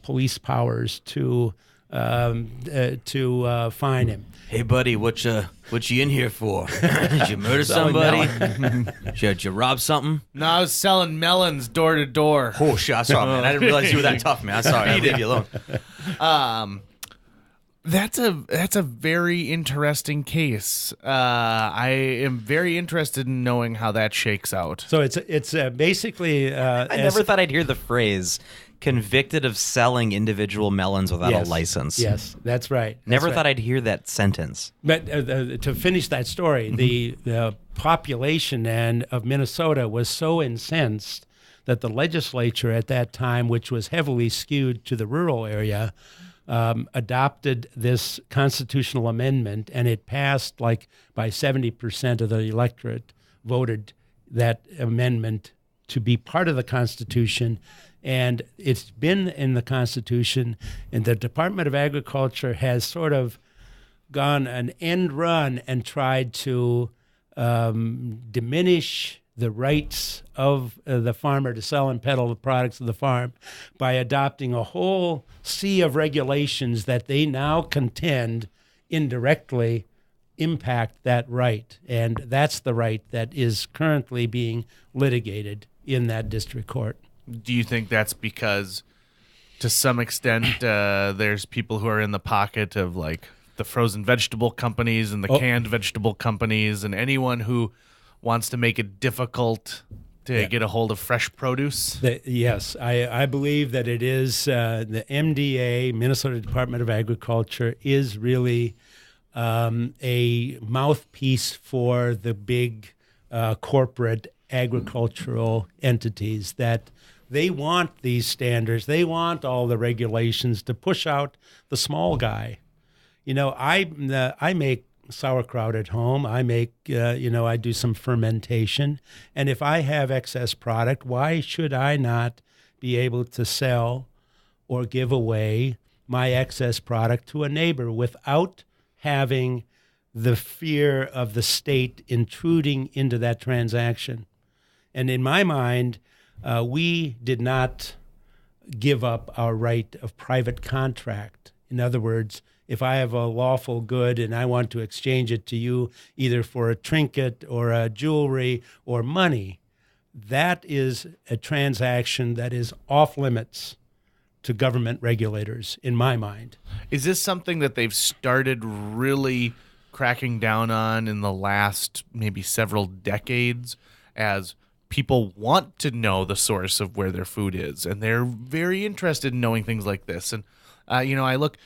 Speaker 4: police powers to fine him.
Speaker 3: Hey, buddy, what you in here for? Did you murder somebody? Did you rob something?
Speaker 1: No, I was selling melons door to door.
Speaker 3: Oh, shit, I saw, man. I didn't realize you were that tough, man. I'm sorry. I'll leave you alone.
Speaker 1: That's a very interesting case. I am very interested in knowing how that shakes out.
Speaker 4: So it's basically.
Speaker 3: I never thought I'd hear the phrase "convicted of selling individual melons without a license."
Speaker 4: Yes, that's right.
Speaker 3: Never thought I'd hear that sentence.
Speaker 4: But to finish that story, the population of Minnesota was so incensed that the legislature at that time, which was heavily skewed to the rural area, adopted this constitutional amendment, and it passed by 70% of the electorate voted that amendment to be part of the Constitution. And it's been in the Constitution, and the Department of Agriculture has sort of gone an end run and tried to diminish the rights of the farmer to sell and peddle the products of the farm by adopting a whole sea of regulations that they now contend indirectly impact that right. And that's the right that is currently being litigated in that district court.
Speaker 1: Do you think that's because, to some extent, there's people who are in the pocket of the frozen vegetable companies and the canned vegetable companies and anyone who wants to make it difficult to get a hold of fresh produce?
Speaker 4: Yes, I believe that it is the MDA, Minnesota Department of Agriculture, is really a mouthpiece for the big corporate agricultural entities, that they want these standards, they want all the regulations to push out the small guy. I make sauerkraut at home. I make, I do some fermentation. And if I have excess product, why should I not be able to sell or give away my excess product to a neighbor without having the fear of the state intruding into that transaction? And in my mind, we did not give up our right of private contract. In other words, if I have a lawful good and I want to exchange it to you either for a trinket or a jewelry or money, that is a transaction that is off limits to government regulators, in my mind.
Speaker 1: Is this something that they've started really cracking down on in the last maybe several decades, as people want to know the source of where their food is, and they're very interested in knowing things like this? And I look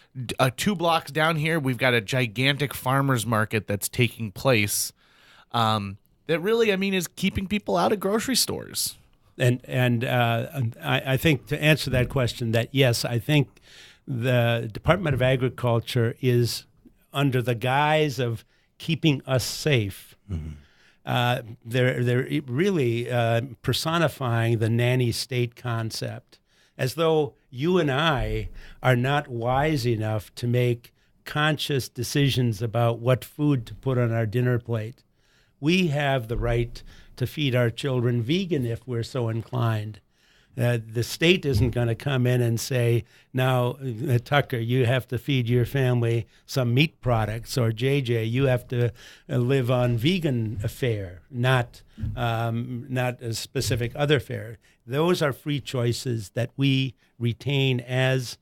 Speaker 1: 2 blocks down here, we've got a gigantic farmers market that's taking place that really, is keeping people out of grocery stores.
Speaker 4: And I think, to answer that question, that yes, I think the Department of Agriculture is, under the guise of keeping us safe, they're really personifying the nanny state concept, as though you and I are not wise enough to make conscious decisions about what food to put on our dinner plate. We have the right to feed our children vegan if we're so inclined. The state isn't going to come in and say, now, Tucker, you have to feed your family some meat products, or JJ, you have to live on vegan fare, not a specific other fare. Those are free choices that we retain as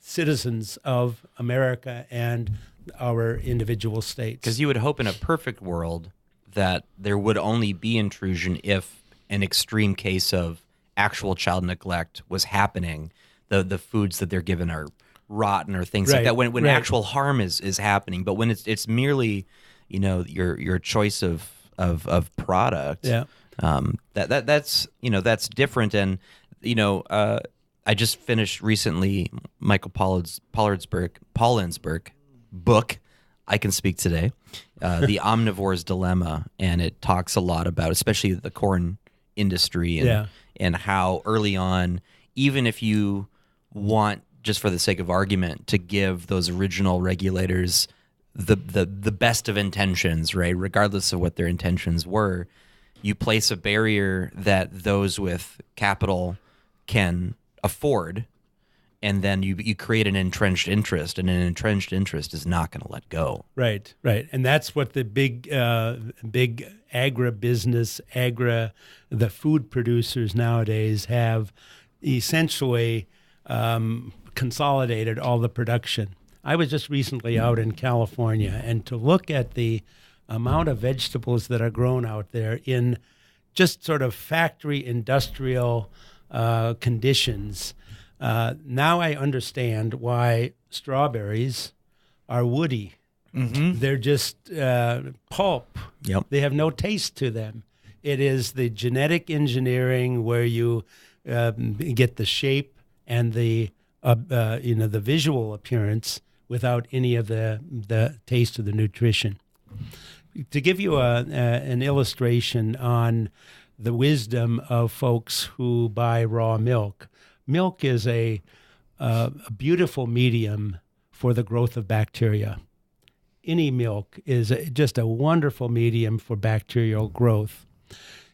Speaker 4: citizens of America and our individual states.
Speaker 3: Because you would hope in a perfect world that there would only be intrusion if an extreme case of actual child neglect was happening. The foods that they're given are rotten or things like that. When actual harm is happening, but when it's merely, your choice of product. Yeah. That's different. And I just finished recently Michael Pollinsberg book. I can speak today. The Omnivore's Dilemma, and it talks a lot about, especially the corn industry and how early on, even if you want, just for the sake of argument, to give those original regulators the best of intentions, right, regardless of what their intentions were, you place a barrier that those with capital can afford, and then you create an entrenched interest, and an entrenched interest is not going to let go.
Speaker 4: Right. And that's what the big agribusiness, the food producers nowadays have essentially consolidated all the production. I was just recently out in California, and to look at the amount of vegetables that are grown out there in just sort of factory industrial conditions. Now I understand why strawberries are woody. Mm-hmm. They're just pulp.
Speaker 3: Yep.
Speaker 4: They have no taste to them. It is the genetic engineering where you get the shape and the visual appearance without any of the taste or the nutrition. To give you an illustration on the wisdom of folks who buy raw milk, milk is a beautiful medium for the growth of bacteria. Any milk is just a wonderful medium for bacterial growth.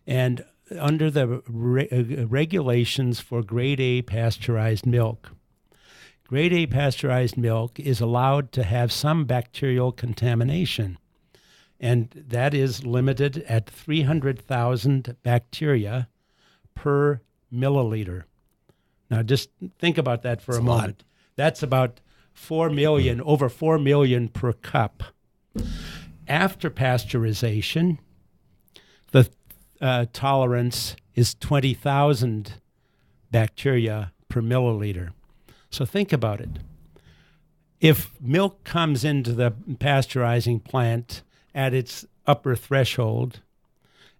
Speaker 4: And under the regulations for grade A pasteurized milk, grade A pasteurized milk is allowed to have some bacterial contamination. And that is limited at 300,000 bacteria per milliliter. Now, just think about that for a moment. That's about 4 million, over 4 million per cup. After pasteurization, the tolerance is 20,000 bacteria per milliliter. So think about it. If milk comes into the pasteurizing plant at its upper threshold,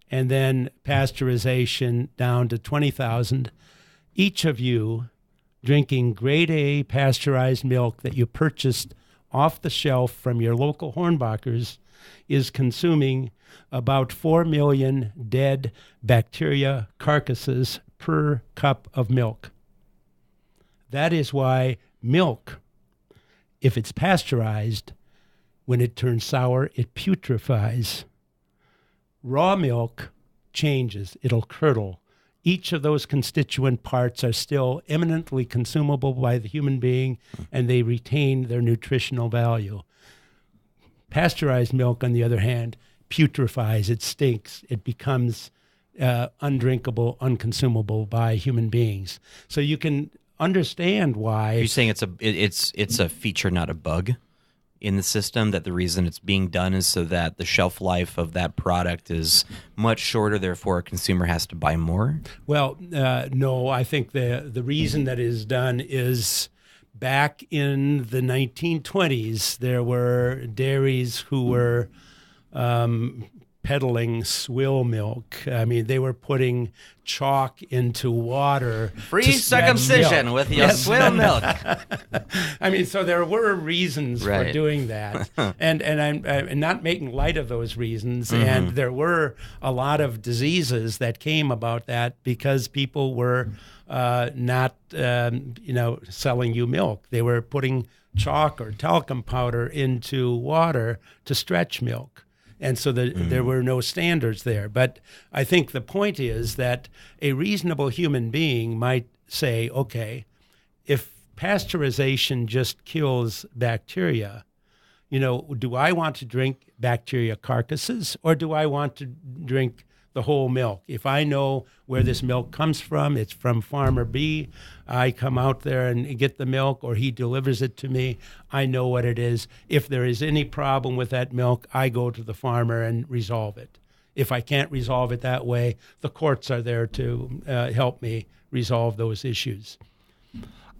Speaker 4: and then pasteurization down to 20,000, each of you drinking grade A pasteurized milk that you purchased off the shelf from your local Hornbachers is consuming about 4 million dead bacteria carcasses per cup of milk. That is why milk, if it's pasteurized, when it turns sour, it putrefies. Raw milk changes. It'll curdle. Each of those constituent parts are still eminently consumable by the human being, and they retain their nutritional value. Pasteurized milk, on the other hand, putrefies. It stinks. It becomes undrinkable, unconsumable by human beings. So you can understand why.
Speaker 3: You're saying it's a feature, not a bug in the system, that the reason it's being done is so that the shelf life of that product is much shorter, therefore a consumer has to buy more?
Speaker 4: Well, no, I think the reason that is done is back in the 1920s, there were dairies who were peddling swill milk. I mean, they were putting chalk into water.
Speaker 3: Free
Speaker 4: to spread
Speaker 3: circumcision
Speaker 4: milk.
Speaker 3: with your swill milk.
Speaker 4: I mean, so there were reasons for
Speaker 3: Right.
Speaker 4: doing that, and I'm not making light of those reasons. And there were a lot of diseases that came about that because people were not, selling you milk. They were putting chalk or talcum powder into water to stretch milk. And so there were no standards there. But I think the point is that a reasonable human being might say, okay, if pasteurization just kills bacteria, do I want to drink bacteria carcasses or do I want to drink the whole milk? If I know where this milk comes from, it's from Farmer B, I come out there and get the milk or he delivers it to me, I know what it is. If there is any problem with that milk, I go to the farmer and resolve it. If I can't resolve it that way, the courts are there to help me resolve those issues.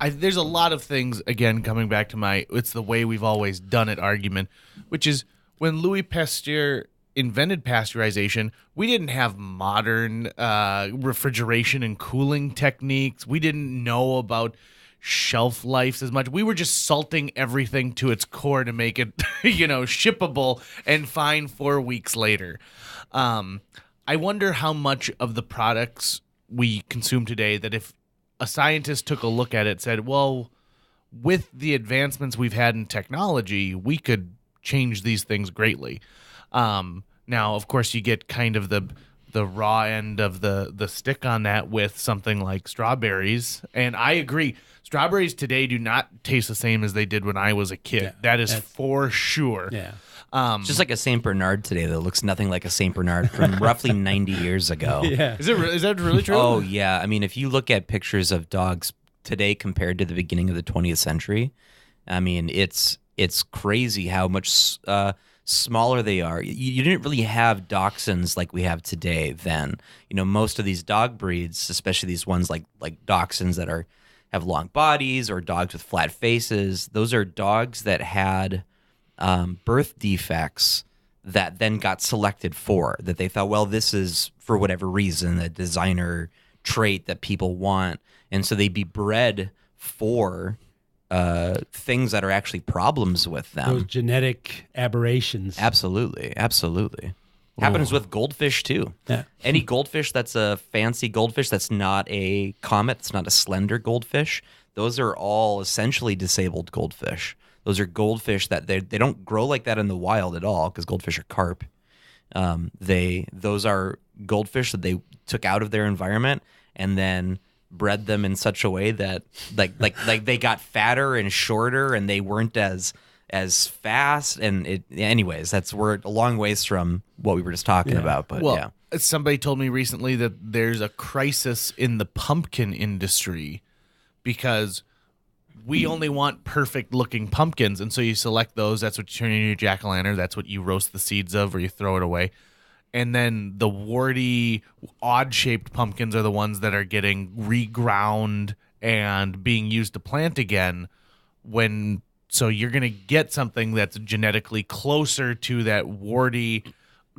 Speaker 1: There's a lot of things, again, coming back to it's the way we've always done it argument, which is when Louis Pasteur invented pasteurization, we didn't have modern refrigeration and cooling techniques. We didn't know about shelf lives as much. We were just salting everything to its core to make it, shippable and fine 4 weeks later. I wonder how much of the products we consume today that if a scientist took a look at it, said, well, with the advancements we've had in technology, we could change these things greatly. Now, of course, you get kind of the raw end of the stick on that with something like strawberries. And I agree. Strawberries today do not taste the same as they did when I was a kid. That is for sure.
Speaker 4: Yeah.
Speaker 3: It's just like a St. Bernard today that looks nothing like a St. Bernard from roughly 90 years ago.
Speaker 4: Yeah.
Speaker 1: Is that really true?
Speaker 3: Oh, yeah. I mean, if you look at pictures of dogs today compared to the beginning of the 20th century, I mean, it's crazy how much smaller they are. You didn't really have dachshunds like we have today then. Most of these dog breeds, especially these ones like dachshunds that have long bodies or dogs with flat faces, those are dogs that had birth defects that then got selected for, that they thought, well, this is, for whatever reason, a designer trait that people want. And so they'd be bred for things that are actually problems with them.
Speaker 4: Those genetic aberrations.
Speaker 3: Absolutely. Happens with goldfish, too.
Speaker 4: Yeah.
Speaker 3: Any goldfish that's a fancy goldfish that's not a comet, it's not a slender goldfish, those are all essentially disabled goldfish. Those are goldfish that they don't grow like that in the wild at all because goldfish are carp. Those are goldfish that they took out of their environment and then bred them in such a way that like they got fatter and shorter and they weren't as fast. And anyways, we're a long ways from what we were just talking about. But
Speaker 1: well, somebody told me recently that there's a crisis in the pumpkin industry because we only want perfect looking pumpkins. And so you select those. That's what you turn into your jack-o'-lantern. That's what you roast the seeds of or you throw it away. And then the warty, odd-shaped pumpkins are the ones that are getting reground and being used to plant again. So you're going to get something that's genetically closer to that warty,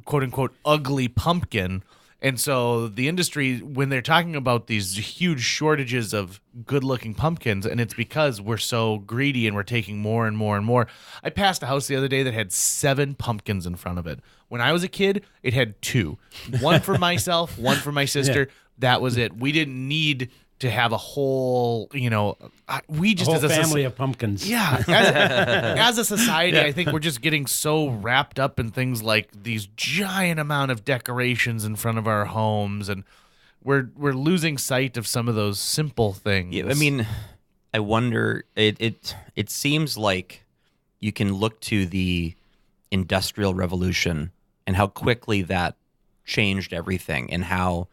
Speaker 1: quote-unquote, ugly pumpkin. And so the industry, when they're talking about these huge shortages of good-looking pumpkins, and it's because we're so greedy and we're taking more and more and more. I passed a house the other day that had 7 pumpkins in front of it. When I was a kid, it had 2. One for myself, one for my sister. Yeah. That was it. We didn't need to have a whole, we just
Speaker 4: a whole
Speaker 1: as a
Speaker 4: family of pumpkins.
Speaker 1: Yeah. As a society, I think we're just getting so wrapped up in things like these giant amount of decorations in front of our homes, and we're losing sight of some of those simple things.
Speaker 3: Yeah, I mean, I wonder. It seems like you can look to the Industrial Revolution and how quickly that changed everything, and how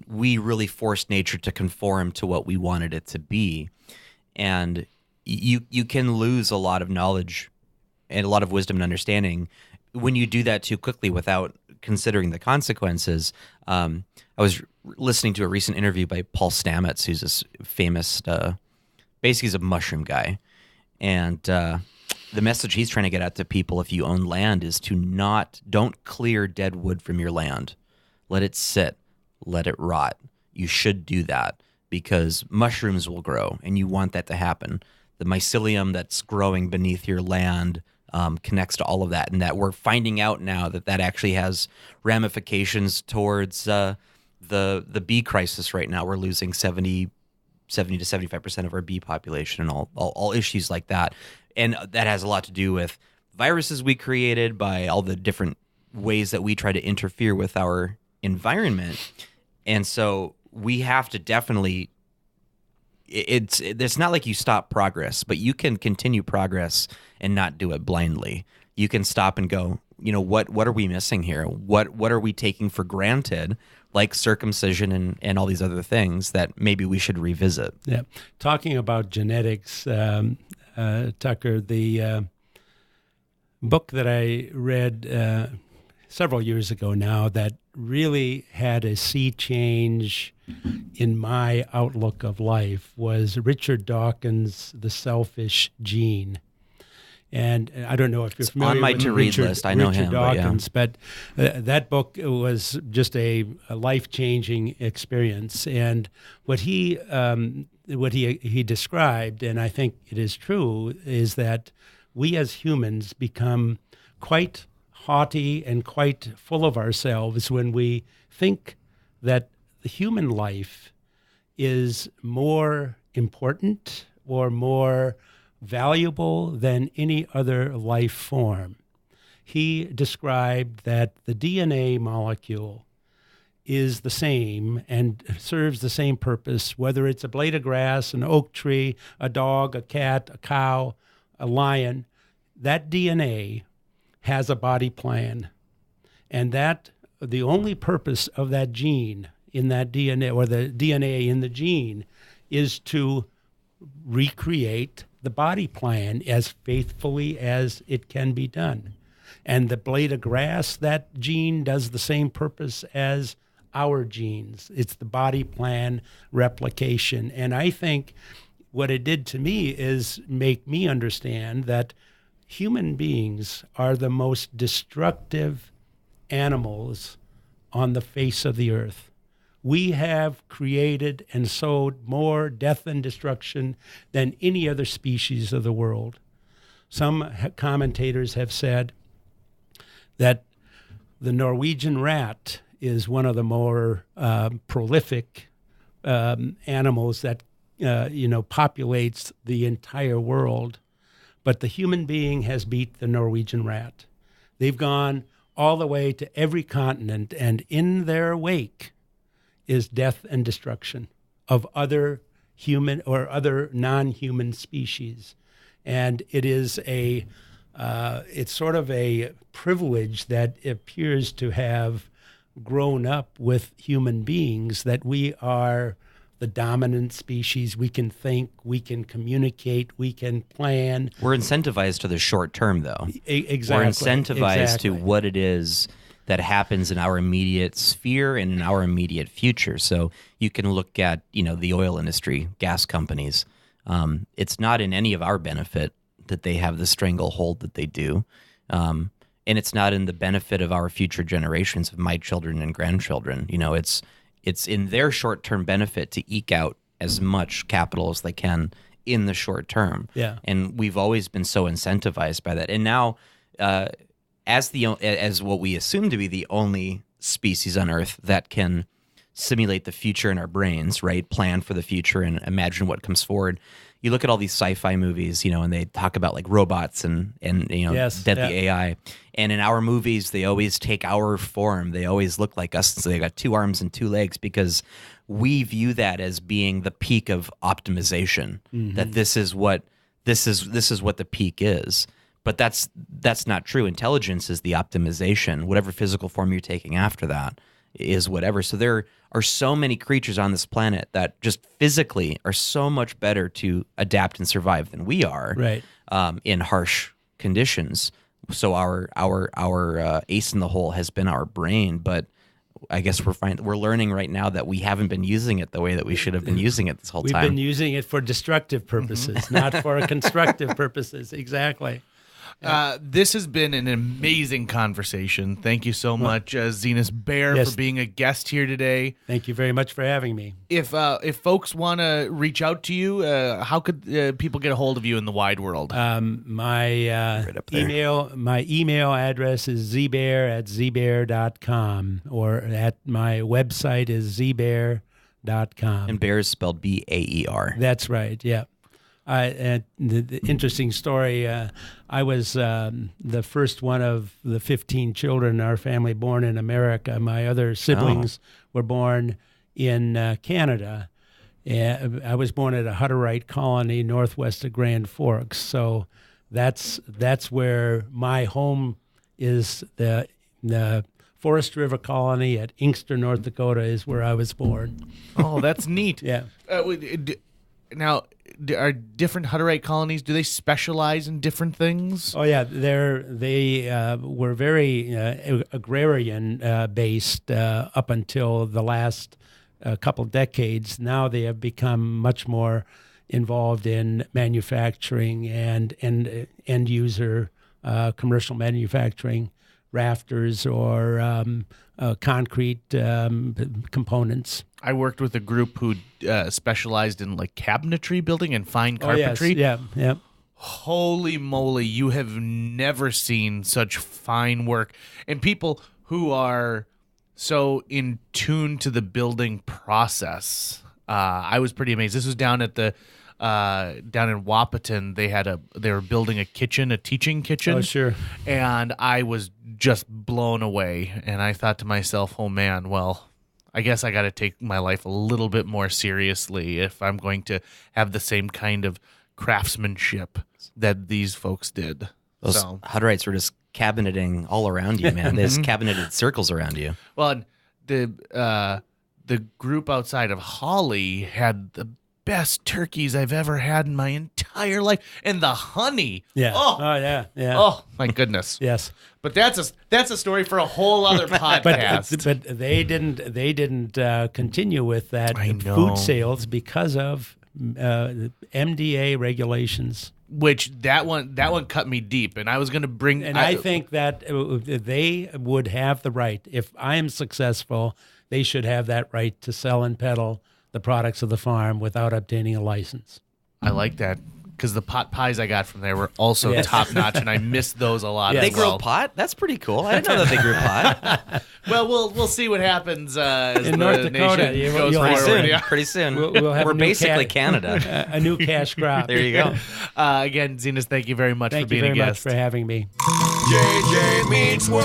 Speaker 3: we really forced nature to conform to what we wanted it to be. And you can lose a lot of knowledge and a lot of wisdom and understanding when you do that too quickly without considering the consequences. I was listening to a recent interview by Paul Stamets, who's this famous, basically he's a mushroom guy. And the message he's trying to get out to people, if you own land, is to don't clear dead wood from your land. Let it sit, let it rot. You should do that because mushrooms will grow, and you want that to happen. The mycelium that's growing beneath your land connects to all of that, and that we're finding out now that actually has ramifications towards the bee crisis right now. We're losing 70 to 75% of our bee population and all issues like that. And that has a lot to do with viruses we created by all the different ways that we try to interfere with our environment. And so we have to definitely, it's not like you stop progress, but you can continue progress and not do it blindly. You can stop and go, what are we missing here? What are we taking for granted, like circumcision and all these other things that maybe we should revisit?
Speaker 4: Yeah. Talking about genetics, Tucker, the book that I read several years ago now that really had a sea change in my outlook of life was Richard Dawkins' The Selfish Gene. And I don't know if you're familiar
Speaker 3: on my
Speaker 4: with
Speaker 3: to-read list. I know
Speaker 4: Richard
Speaker 3: him,
Speaker 4: Dawkins, but that book was just a life-changing experience. And what he described, and I think it is true, is that we as humans become quite haughty and quite full of ourselves when we think that the human life is more important or more valuable than any other life form. He described that the DNA molecule is the same and serves the same purpose, whether it's a blade of grass, an oak tree, a dog, a cat, a cow, a lion. That DNA has a body plan. And that the only purpose of that gene in that DNA, or the DNA in the gene, is to recreate the body plan as faithfully as it can be done. And the blade of grass, that gene does the same purpose as our genes. It's the body plan replication. And I think what it did to me is make me understand that human beings are the most destructive animals on the face of the earth. We have created and sowed more death and destruction than any other species of the world. Some commentators have said that the Norwegian rat is one of the more prolific animals that populates the entire world. But the human being has beat the Norwegian rat. They've gone all the way to every continent, and in their wake is death and destruction of other human or other non-human species. And it is it's sort of a privilege that appears to have grown up with human beings, that we are the dominant species. We can think, we can communicate, we can plan.
Speaker 3: We're incentivized to the short term, though.
Speaker 4: Exactly.
Speaker 3: We're incentivized to what it is that happens in our immediate sphere and in our immediate future. So you can look at, the oil industry, gas companies. It's not in any of our benefit that they have the stranglehold that they do. And it's not in the benefit of our future generations, of my children and grandchildren. It's in their short-term benefit to eke out as much capital as they can in the short term.
Speaker 4: Yeah.
Speaker 3: And we've always been so incentivized by that. And now, as what we assume to be the only species on Earth that can simulate the future in our brains, right? Plan for the future and imagine what comes forward. You look at all these sci-fi movies, and they talk about like robots and
Speaker 4: Yes,
Speaker 3: deadly AI. And in our movies, they always take our form. They always look like us. So they got 2 arms and 2 legs because we view that as being the peak of optimization. Mm-hmm. That this is what the peak is. But that's not true. Intelligence is the optimization. Whatever physical form you're taking after that is whatever. So there are so many creatures on this planet that just physically are so much better to adapt and survive than we are,
Speaker 4: right?
Speaker 3: In harsh conditions. So our ace in the hole has been our brain, but I guess we're learning right now that we haven't been using it the way that we should have been using it this whole time.
Speaker 4: We've been using it for destructive purposes, not for constructive purposes. Exactly.
Speaker 1: This has been an amazing conversation. Thank you so much, Zenas Baer, for being a guest here today.
Speaker 4: Thank you very much for having me.
Speaker 1: If folks want to reach out to you, how could people get a hold of you in the wide world?
Speaker 4: My email address is zbaer@zbaer.com, or at my website is zbaer.com.
Speaker 3: And Baer is spelled Baer.
Speaker 4: That's right, yeah. And the interesting story, I was the first one of the 15 children in our family born in America. My other siblings were born in Canada. I was born at a Hutterite colony northwest of Grand Forks. So that's where my home is. The Forest River Colony at Inkster, North Dakota is where I was born.
Speaker 1: Oh, that's neat.
Speaker 4: Yeah.
Speaker 1: Now, are different Hutterite colonies, do they specialize in different things?
Speaker 4: Oh, yeah. They were very agrarian based up until the last couple decades. Now they have become much more involved in manufacturing and end user commercial manufacturing, rafters or concrete components.
Speaker 1: I worked with a group who specialized in like cabinetry building and fine carpentry.
Speaker 4: Oh, yes. Yeah.
Speaker 1: Holy moly, you have never seen such fine work. And people who are so in tune to the building process. I was pretty amazed. This was down at the down in Wahpeton. They were building a teaching kitchen.
Speaker 4: Oh, sure.
Speaker 1: And I was just blown away. And I thought to myself, oh man, well, I guess I got to take my life a little bit more seriously if I'm going to have the same kind of craftsmanship that these folks did.
Speaker 3: Those Hutterites were just cabineting all around you, man. There's cabineted circles around you.
Speaker 1: Well, the group outside of Holly had the best turkeys I've ever had in my entire life, and the honey.
Speaker 4: Yeah.
Speaker 1: Oh
Speaker 4: yeah.
Speaker 1: Oh my goodness.
Speaker 4: Yes.
Speaker 1: But that's a story for a whole other podcast.
Speaker 4: but they didn't continue with that food sales because of MDA regulations.
Speaker 1: Which that one cut me deep, and I was going to bring.
Speaker 4: And I think that they would have the right. If I am successful, they should have that right to sell and peddle the products of the farm without obtaining a license.
Speaker 1: I like that, because the pot pies I got from there were also top notch, and I missed those a lot.
Speaker 3: They grow pot? That's pretty cool. I didn't know that they grew pot.
Speaker 1: Well, we'll see what happens as
Speaker 4: in
Speaker 1: the
Speaker 4: North Dakota.
Speaker 1: nation goes
Speaker 3: pretty
Speaker 1: forward.
Speaker 3: soon.
Speaker 1: Yeah.
Speaker 3: Pretty soon.
Speaker 4: We'll have
Speaker 3: We're basically Canada.
Speaker 4: A new cash crop.
Speaker 3: There you go.
Speaker 1: Again, Zenas, thank you very much for being a guest.
Speaker 4: Thank you very much for having me.
Speaker 2: JJ Meets World.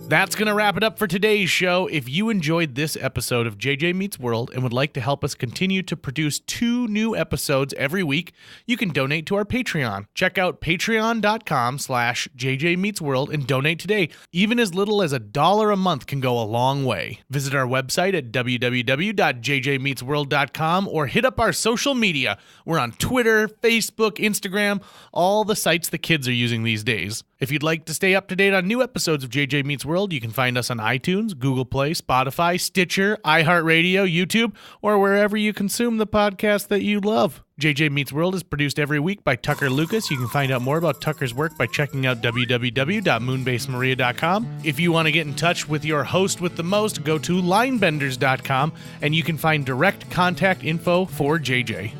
Speaker 1: That's going to wrap it up for today's show. If you enjoyed this episode of JJ Meets World and would like to help us continue to produce 2 new episodes every week, you can donate to our Patreon. Check out patreon.com/JJ Meets World and donate today. Even as little as $1 a month can go a long way. Visit our website at www.jjmeetsworld.com or hit up our social media. We're on Twitter, Facebook, Instagram, all the sites the kids are using these days. If you'd like to stay up to date on new episodes of JJ Meets World, you can find us on iTunes, Google Play, Spotify, Stitcher, iHeartRadio, YouTube, or wherever you consume the podcast that you love. JJ Meets World is produced every week by Tucker Lucas. You can find out more about Tucker's work by checking out www.moonbasemaria.com. If you want to get in touch with your host with the most, go to linebenders.com, and you can find direct contact info for JJ.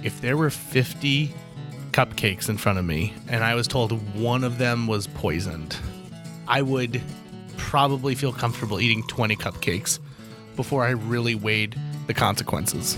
Speaker 1: If there were 50 cupcakes in front of me and I was told one of them was poisoned, I would probably feel comfortable eating 20 cupcakes before I really weighed the consequences.